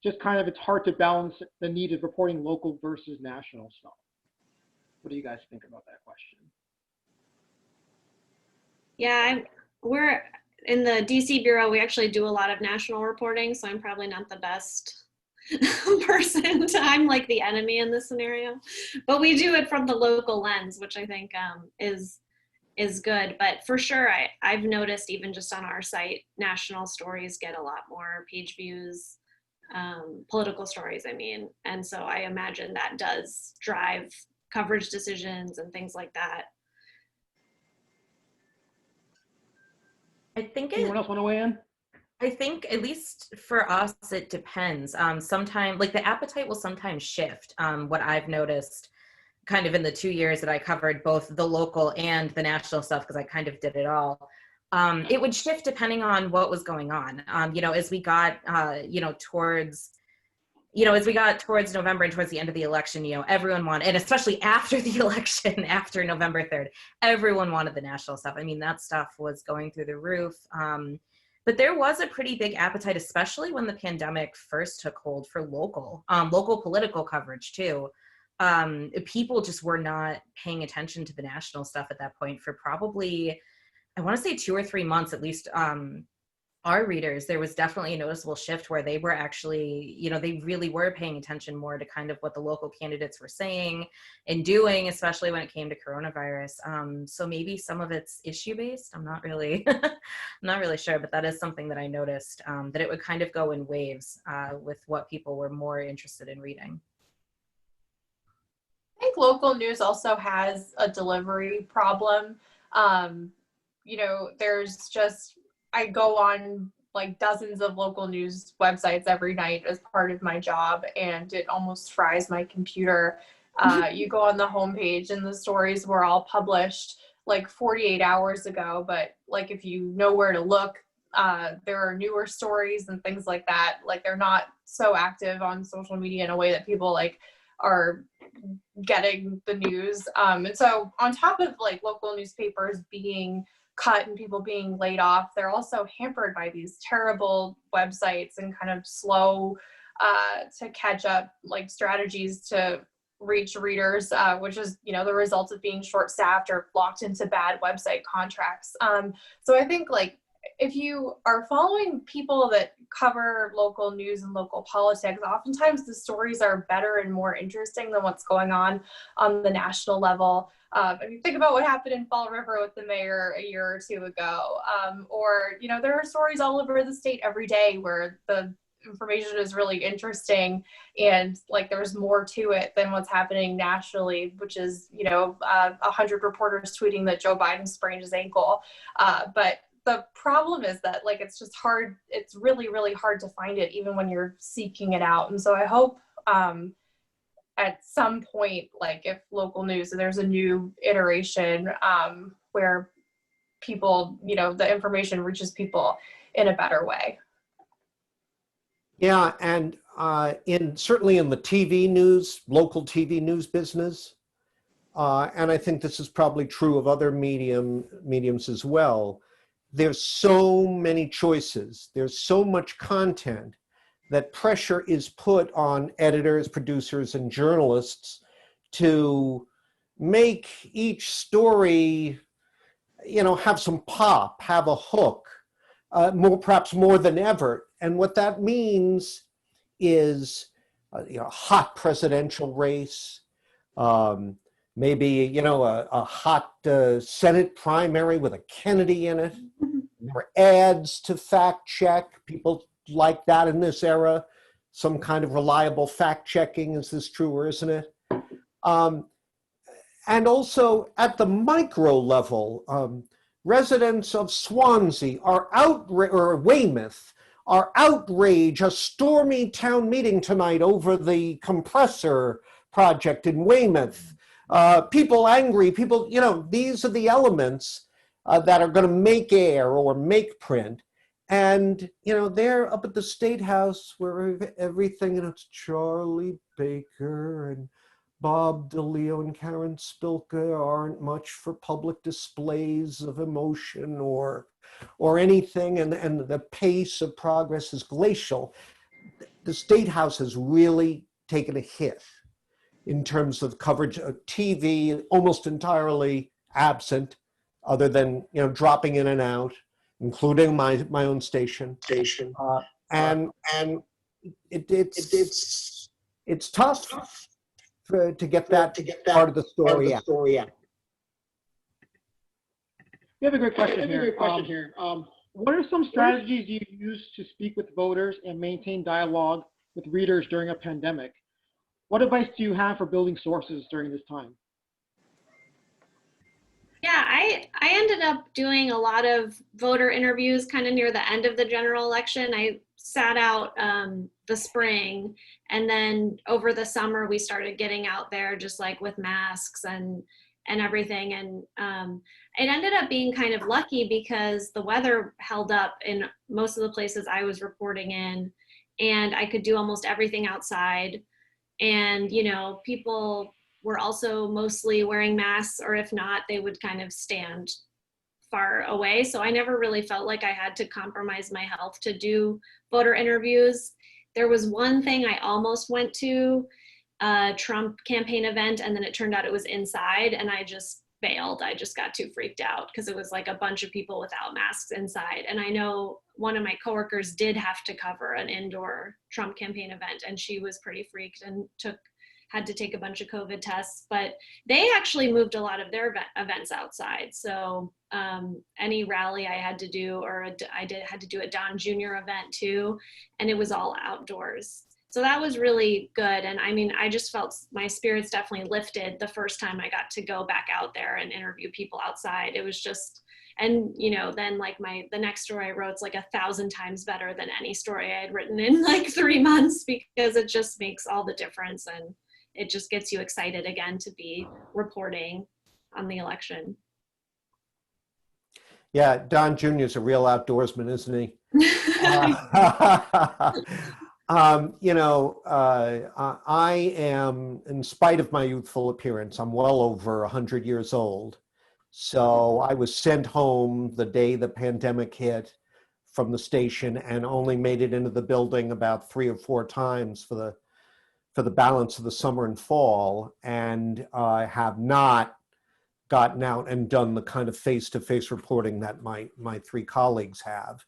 just kind of it's hard to balance the need of reporting local versus national stuff. What do you guys think about that question? Yeah, we're in the DC bureau, we actually do a lot of national reporting, so I'm probably not the best person. I'm like the enemy in this scenario, but we do it from the local lens, which I think is good. But for sure, I've noticed even just on our site, national stories get a lot more page views, political stories, I mean. And so I imagine that does drive coverage decisions and things like that. I think Anyone else want to weigh in? I think at least for us, it depends. Sometimes, like the appetite will sometimes shift. What I've noticed kind of in the 2 years that I covered both the local and the national stuff, because I kind of did it all, it would shift depending on what was going on. You know, as we got, as we got towards November and towards the end of the election, you know, everyone wanted, and especially after the election, after November 3rd, everyone wanted the national stuff. I mean, that stuff was going through the roof. But there was a pretty big appetite, especially when the pandemic first took hold, for local political coverage too. People just were not paying attention to the national stuff at that point for probably, I want to say 2 or 3 months at least. Our readers, there was definitely a noticeable shift where they were actually, you know, they really were paying attention more to kind of what the local candidates were saying and doing, especially when it came to coronavirus. So maybe some of it's issue-based. I'm not really, I'm not really sure, but that is something that I noticed, that it would kind of go in waves with what people were more interested in reading. I think local news also has a delivery problem. You know, there's just, I go on like dozens of local news websites every night as part of my job, and it almost fries my computer. You go on the homepage and the stories were all published like 48 hours ago, but like if you know where to look, there are newer stories and things like that. Like they're not so active on social media in a way that people like are getting the news. And so on top of like local newspapers being cut and people being laid off, they're also hampered by these terrible websites and kind of slow to catch up like strategies to reach readers, which is, you know, the result of being short-staffed or locked into bad website contracts. So I think like if you are following people that cover local news and local politics, oftentimes the stories are better and more interesting than what's going on the national level. If you think about what happened in Fall River with the mayor a year or two ago, or, you know, there are stories all over the state every day where the information is really interesting and like there's more to it than what's happening nationally, which is, you know, 100 reporters tweeting that Joe Biden sprained his ankle. But the problem is that like it's just hard, it's really, really hard to find it even when you're seeking it out. And so I hope at some point, like if local news, there's a new iteration where people, you know, the information reaches people in a better way. Yeah, and certainly in the TV news, local TV news business, and I think this is probably true of other mediums as well, there's so many choices, there's so much content that pressure is put on editors, producers, and journalists to make each story, you know, have some pop, have a hook, perhaps more than ever. And what that means is you know, a hot presidential race, maybe, you know, a hot Senate primary with a Kennedy in it, or ads to fact check. People like that in this era, some kind of reliable fact checking. Is this true or isn't it? And also at the micro level, residents of Swansea are or Weymouth are outraged, a stormy town meeting tonight over the compressor project in Weymouth. People angry, people, you know, these are the elements that are going to make air or make print. And, you know, they're up at the State House where everything, you know, it's Charlie Baker and Bob DeLeo and Karen Spilka aren't much for public displays of emotion or anything, and the pace of progress is glacial. The State House has really taken a hit in terms of coverage of TV, almost entirely absent, other than, you know, dropping in and out, including my own station. And it's tough to get that part of the story out. We have a great question here. What are some strategies you use to speak with voters and maintain dialogue with readers during a pandemic? What advice do you have for building sources during this time? Yeah, I ended up doing a lot of voter interviews kind of near the end of the general election. I sat out the spring, and then over the summer we started getting out there just like with masks and everything. And it ended up being kind of lucky because the weather held up in most of the places I was reporting in, and I could do almost everything outside. And, you know, people were also mostly wearing masks, or if not, they would kind of stand far away. So I never really felt like I had to compromise my health to do voter interviews. There was one thing I almost went to, a Trump campaign event, and then it turned out it was inside, and I just bailed. I just got too freaked out because it was like a bunch of people without masks inside. And I know one of my coworkers did have to cover an indoor Trump campaign event, and she was pretty freaked and had to take a bunch of COVID tests, but they actually moved a lot of their events outside. So any rally I had to do, or had to do a Don Jr. event too, and it was all outdoors. So that was really good. And I mean, I just felt my spirits definitely lifted the first time I got to go back out there and interview people outside. It was just, and you know, then like the next story I wrote, it's like 1,000 times better than any story I had written in like 3 months, because it just makes all the difference. And it just gets you excited again to be reporting on the election. Yeah, Don Jr. is a real outdoorsman, isn't he? You know, I am, in spite of my youthful appearance, I'm well over 100 years old. So I was sent home the day the pandemic hit from the station and only made it into the building about 3 or 4 times for the balance of the summer and fall, and I have not gotten out and done the kind of face-to-face reporting that my 3 colleagues have.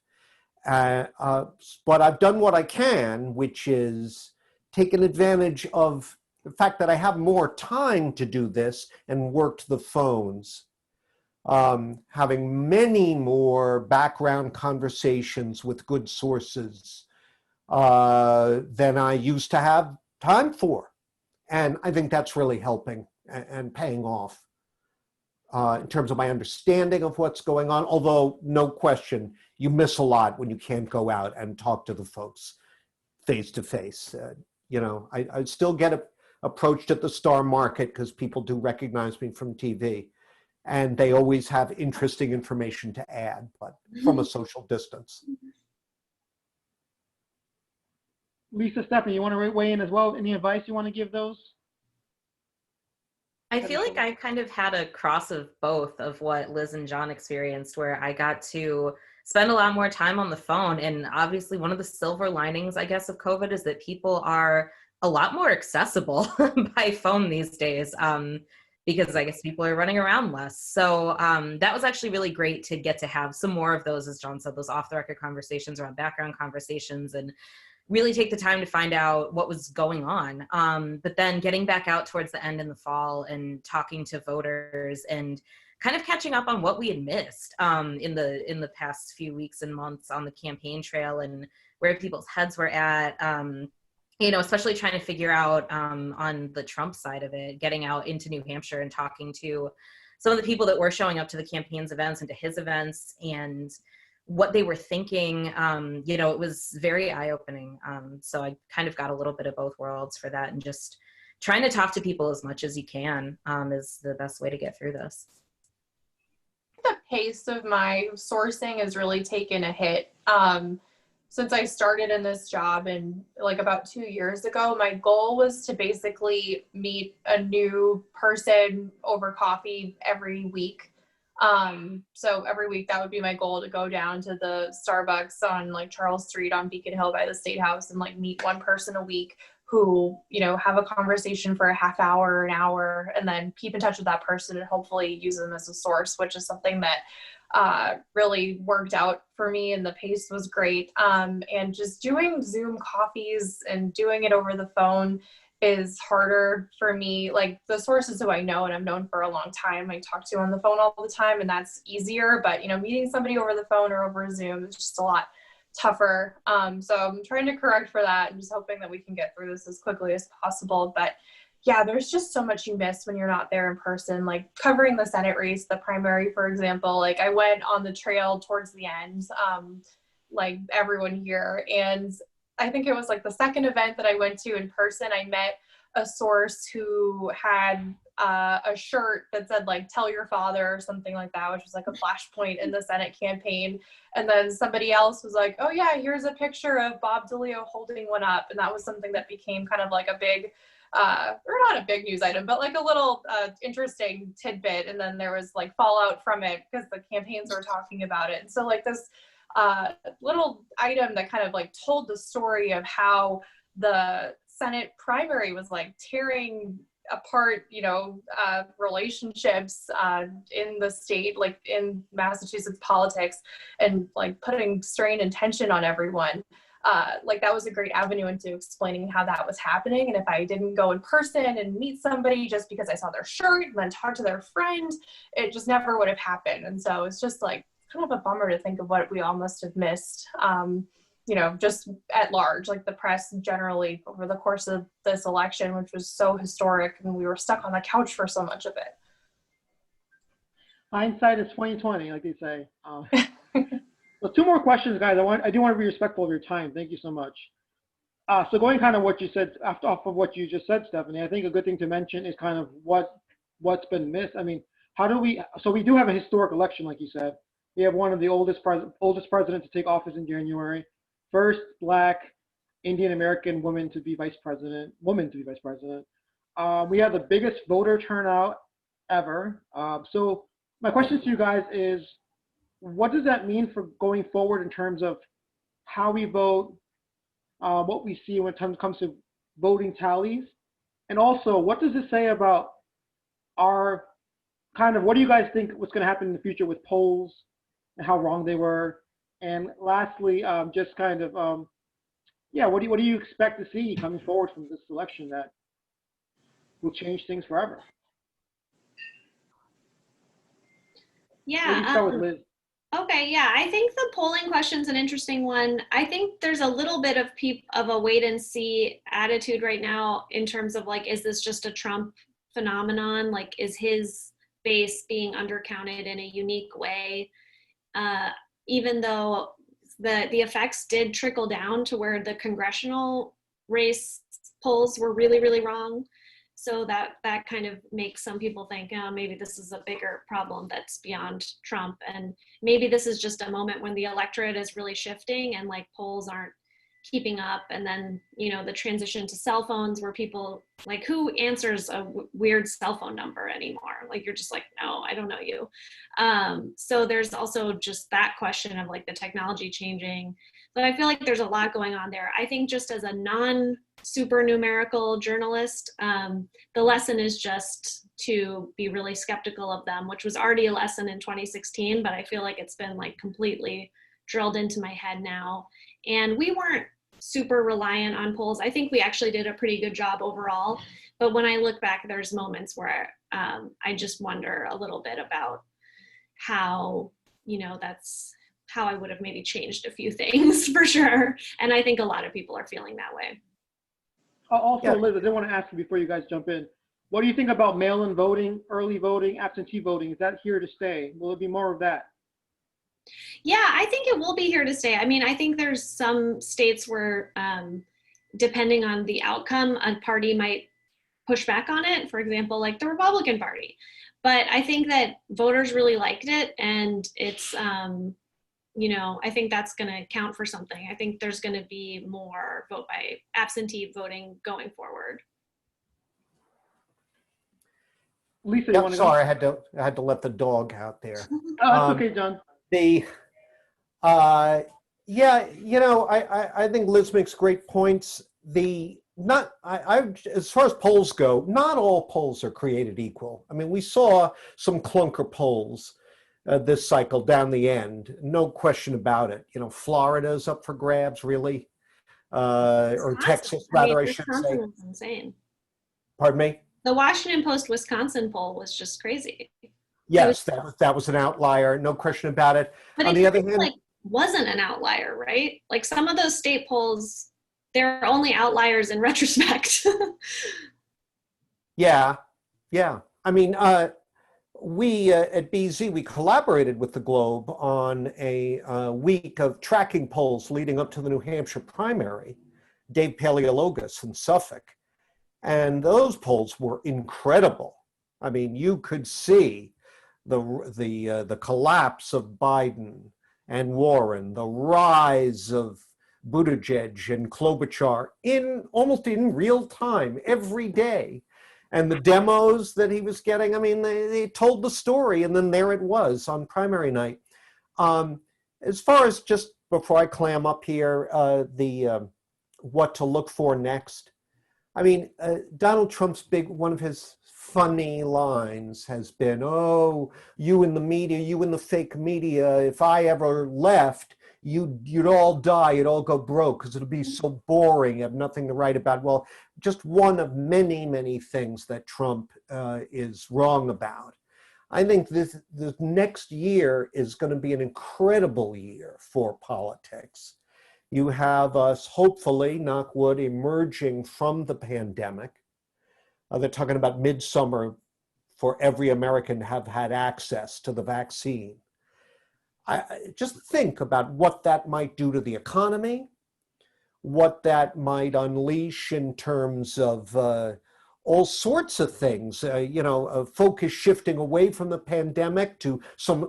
But I've done what I can, which is taken advantage of the fact that I have more time to do this and worked the phones. Having many more background conversations with good sources than I used to have time for. And I think that's really helping and paying off in terms of my understanding of what's going on. Although, no question, you miss a lot when you can't go out and talk to the folks face to face. You know, I still get approached at the Star Market because people do recognize me from TV. And they always have interesting information to add, but from a social distance. Lisa, Stephanie, you want to weigh in as well? Any advice you want to give those? I feel like I kind of had a cross of both of what Liz and John experienced, where I got to spend a lot more time on the phone. And obviously one of the silver linings, I guess, of COVID is that people are a lot more accessible by phone these days. Because I guess people are running around less. So that was actually really great to get to have some more of those, as John said, those off-the-record conversations around background conversations, and really take the time to find out what was going on. But then getting back out towards the end in the fall and talking to voters and kind of catching up on what we had missed in the past few weeks and months on the campaign trail and where people's heads were at. You know, especially trying to figure out on the Trump side of it, getting out into New Hampshire and talking to some of the people that were showing up to the campaign's events and to his events and what they were thinking. You know, it was very eye-opening. So I kind of got a little bit of both worlds for that, and just trying to talk to people as much as you can is the best way to get through this. The pace of my sourcing has really taken a hit. Since I started in this job and like about 2 years ago, my goal was to basically meet a new person over coffee every week. So every week that would be my goal, to go down to the Starbucks on like Charles Street on Beacon Hill by the State House and like meet one person a week who, you know, have a conversation for a half hour or an hour, and then keep in touch with that person and hopefully use them as a source, which is something that really worked out for me, and the pace was great. And just doing Zoom coffees and doing it over the phone is harder for me. Like the sources who I know and I've known for a long time, I talk to on the phone all the time, and that's easier. But, you know, meeting somebody over the phone or over Zoom is just a lot tougher. So I'm trying to correct for that and just hoping that we can get through this as quickly as possible. But yeah, there's just so much you miss when you're not there in person, like covering the Senate race, the primary, for example. Like I went on the trail towards the end, like everyone here. And I think it was like the second event that I went to in person, I met a source who had a shirt that said like, "Tell your father," or something like that, which was like a flashpoint in the Senate campaign. And then somebody else was like, "Oh yeah, here's a picture of Bob DeLeo holding one up." And that was something that became kind of like a big, or not a big news item, but like a little interesting tidbit. And then there was like fallout from it because the campaigns were talking about it. And so like this little item that kind of like told the story of how the Senate primary was like tearing apart, you know, relationships in the state, like in Massachusetts politics, and like putting strain and tension on everyone. Like that was a great avenue into explaining how that was happening. And if I didn't go in person and meet somebody just because I saw their shirt and then talk to their friend, it just never would have happened. And so it's just like kind of a bummer to think of what we all must have missed, you know, just at large, like the press generally over the course of this election, which was so historic, and we were stuck on the couch for so much of it. Hindsight is 20/20, like they say. So 2 more questions, guys. I do want to be respectful of your time. Thank you so much. So going kind of what you said, off of what you just said, Stephanie, I think a good thing to mention is kind of what's been missed. I mean, so we do have a historic election, like you said. We have one of the oldest presidents to take office in January. First Black Indian American woman to be vice president. We have the biggest voter turnout ever. So my question to you guys is, what does that mean for going forward in terms of how we vote, what we see when it comes to voting tallies? And also, what does it say about our what do you guys think what's going to happen in the future with polls and how wrong they were? And lastly, just yeah, what do you expect to see coming forward from this election that will change things forever? Yeah. Maybe start with Liz. Okay, yeah, I think the polling question's an interesting one. I think there's a little bit of a wait and see attitude right now in terms of like, is this just a Trump phenomenon? Like, is his base being undercounted in a unique way? Even though the effects did trickle down to where the congressional race polls were really, really wrong. So that kind of makes some people think, oh, maybe this is a bigger problem that's beyond Trump. And maybe this is just a moment when the electorate is really shifting and like polls aren't keeping up. And then, you know, the transition to cell phones where people like, who answers a weird cell phone number anymore? Like, you're just like, no, I don't know you. So there's also just that question of like the technology changing. But I feel like there's a lot going on there. I think just as a super numerical journalist, the lesson is just to be really skeptical of them, which was already a lesson in 2016, but I feel like it's been like completely drilled into my head now. And we weren't super reliant on polls. I think we actually did a pretty good job overall, but when I look back, there's moments where I just wonder a little bit about how, you know, that's how I would have maybe changed a few things for sure. And I think a lot of people are feeling that way. Also, Yeah. Liz, I did want to ask you before you guys jump in, what do you think about mail-in voting, early voting, absentee voting? Is that here to stay? Will it be more of that? Yeah, I think it will be here to stay. I mean, I think there's some states where, depending on the outcome, a party might push back on it. For example, like the Republican Party. But I think that voters really liked it, and it's, you know, I think that's going to count for something. I think there's going to be more vote by absentee voting going forward. Lisa, you Yeah, want to sorry, I had to let the dog out there. go? That's okay, John. Yeah, you know, I think Liz makes great points. As far as polls go, not all polls are created equal. I mean, we saw some clunker polls this cycle down the end, no question about it. You know, Florida's up for grabs, really, or Texas, rather, I should say. Wisconsin was insane. Pardon me? The Washington Post Wisconsin poll was just crazy. Yes, that was an outlier, no question about it. But on the other hand, like wasn't an outlier, right? Like some of those state polls, they're only outliers in retrospect. yeah. I mean, we at BZ, we collaborated with the Globe on a week of tracking polls leading up to the New Hampshire primary, Dave Paleologus in Suffolk. And those polls were incredible. I mean, you could see the collapse of Biden and Warren, the rise of Buttigieg and Klobuchar almost in real time every day. And the demos that he was getting, I mean, they told the story, and then there it was on primary night. As far as, just before I clam up here, what to look for next, I mean, Donald Trump's one of his funny lines has been, oh, you in the media, you in the fake media, if I ever left, you'd all die, you'd all go broke because it'll be so boring, you have nothing to write about. Well, just one of many, many things that Trump is wrong about. I think this next year is going to be an incredible year for politics. You have us, hopefully, knock wood, emerging from the pandemic. They're talking about midsummer for every American to have had access to the vaccine. Just think about what that might do to the economy, what that might unleash in terms of all sorts of things, focus shifting away from the pandemic to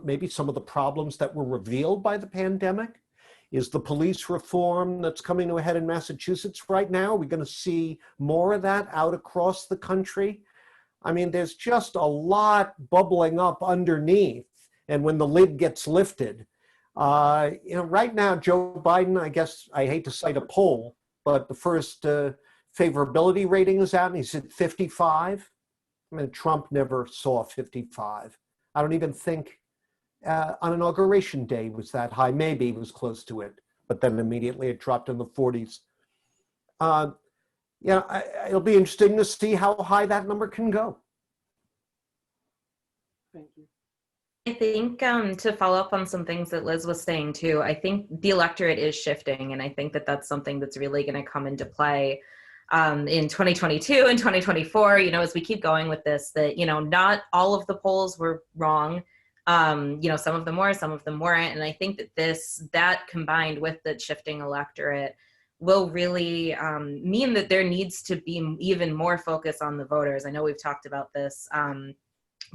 maybe some of the problems that were revealed by the pandemic. Is the police reform that's coming to a head in Massachusetts right now, are we going to see more of that out across the country? I mean, there's just a lot bubbling up underneath. And when the lid gets lifted, right now, Joe Biden, I guess I hate to cite a poll, but the first favorability rating is out and he's at 55. I mean, Trump never saw 55. I don't even think on Inauguration Day was that high. Maybe he was close to it, but then immediately it dropped in the 40s. It'll be interesting to see how high that number can go. Thank you. I think to follow up on some things that Liz was saying too, I think the electorate is shifting, and I think that that's something that's really going to come into play in 2022 and 2024, as we keep going with this, that, not all of the polls were wrong. Some of them were, some of them weren't. And I think that that combined with the shifting electorate will really mean that there needs to be even more focus on the voters. I know we've talked about this,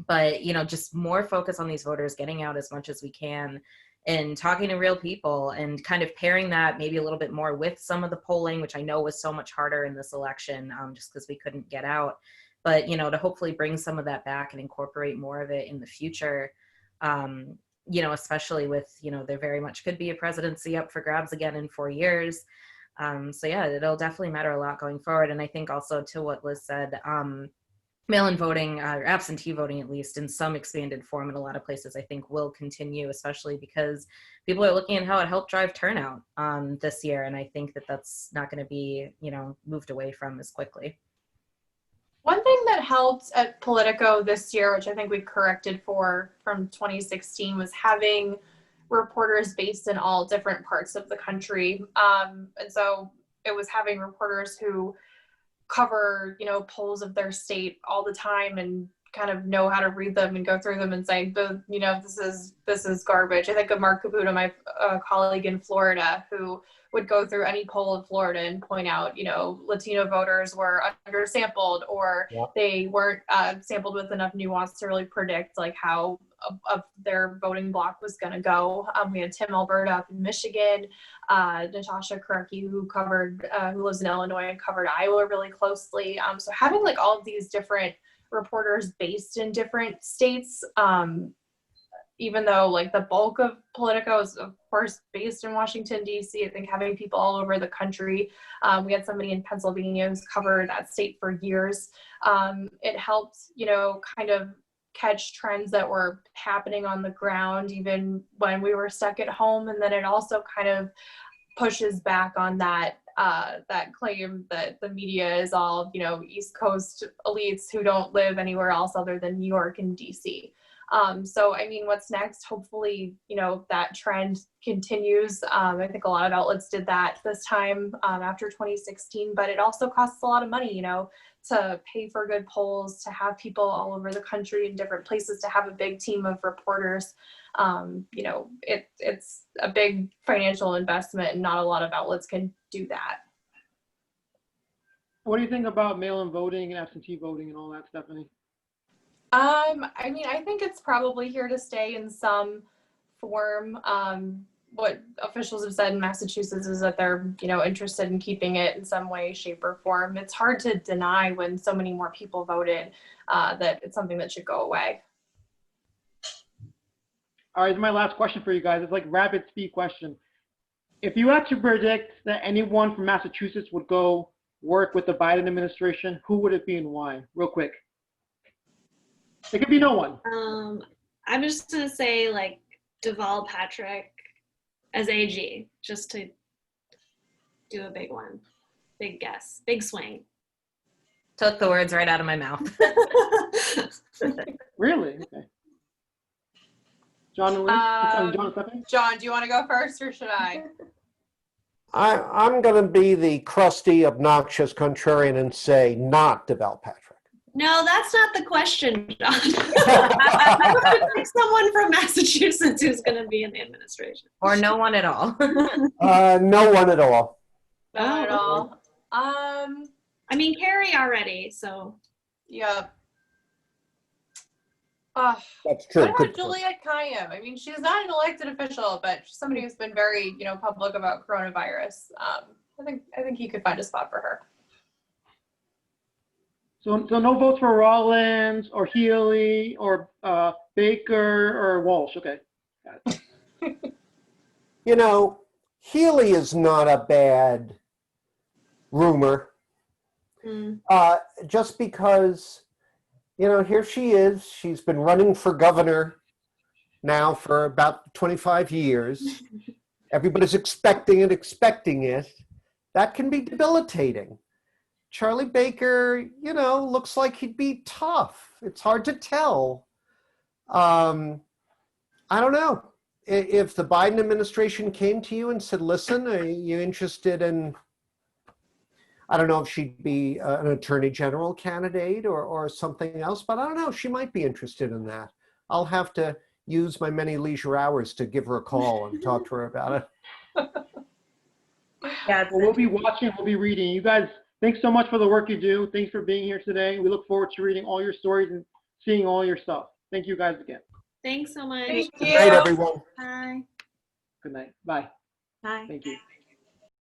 but, just more focus on these voters, getting out as much as we can and talking to real people and kind of pairing that maybe a little bit more with some of the polling, which I know was so much harder in this election just because we couldn't get out. But, to hopefully bring some of that back and incorporate more of it in the future, especially with, there very much could be a presidency up for grabs again in 4 years. So yeah, it'll definitely matter a lot going forward. And I think also to what Liz said, mail-in voting, or absentee voting at least, in some expanded form in a lot of places, I think will continue, especially because people are looking at how it helped drive turnout this year. And I think that that's not going to be, moved away from as quickly. One thing that helped at Politico this year, which I think we corrected from 2016, was having reporters based in all different parts of the country. And so it was having reporters who cover, polls of their state all the time and kind of know how to read them and go through them and say, this is garbage. I think of Mark Caputo, my colleague in Florida, who would go through any poll in Florida and point out, Latino voters were undersampled, or they weren't sampled with enough nuance to really predict like how their voting block was going to go. We had Tim Alberta up in Michigan, Natasha Karaki, who lives in Illinois and covered Iowa really closely. So having like all of these different reporters based in different states, even though like the bulk of Politico is of course based in Washington, DC, I think having people all over the country, we had somebody in Pennsylvania who's covered that state for years. It helped, kind of catch trends that were happening on the ground even when we were stuck at home. And then it also kind of pushes back on that claim that the media is all, East Coast elites who don't live anywhere else other than New York and DC. So, I mean, what's next? Hopefully, that trend continues. I think a lot of outlets did that this time after 2016, but it also costs a lot of money, to pay for good polls, to have people all over the country in different places, to have a big team of reporters. It's a big financial investment, and not a lot of outlets can do that. What do you think about mail-in voting and absentee voting and all that, Stephanie? I mean, I think it's probably here to stay in some form. What officials have said in Massachusetts is that they're, interested in keeping it in some way, shape, or form. It's hard to deny when so many more people voted that it's something that should go away. All right, my last question for you guys. It's like rapid speed question. If you had to predict that anyone from Massachusetts would go work with the Biden administration, who would it be and why? Real quick. It could be no one. I'm just gonna say like Deval Patrick as AG, just to do a big one, big guess, big swing. Took the words right out of my mouth. Really? Okay. John, John, do you want to go first or should I? I'm going to be the crusty, obnoxious contrarian and say not Deval Patrick. No, that's not the question, John. Someone from Massachusetts who's going to be in the administration. Or no one at all. No one at all. Not at all. I mean, Carrie already, so. Yeah. That's true. What about Juliette Kayyem? I mean, she's not an elected official, but she's somebody who's been very, public about coronavirus. I think he could find a spot for her. So no votes for Rollins or Healy or Baker or Walsh. Okay. Got it. You know, Healy is not a bad rumor. Mm. Just because, you know, here she is. She's been running for governor now for about 25 years. Everybody's expecting it. That can be debilitating. Charlie Baker, you know, looks like he'd be tough. It's hard to tell. I don't know. If the Biden administration came to you and said, listen, are you interested in, I don't know if she'd be an attorney general candidate or something else, but I don't know. She might be interested in that. I'll have to use my many leisure hours to give her a call and talk to her about it. Yeah, Well, we'll be watching, we'll be reading. You guys, thanks so much for the work you do. Thanks for being here today. We look forward to reading all your stories and seeing all your stuff. Thank you guys again. Thanks so much. Thank Good night, you. everyone. Bye. Good night. Bye. Bye. Thank you.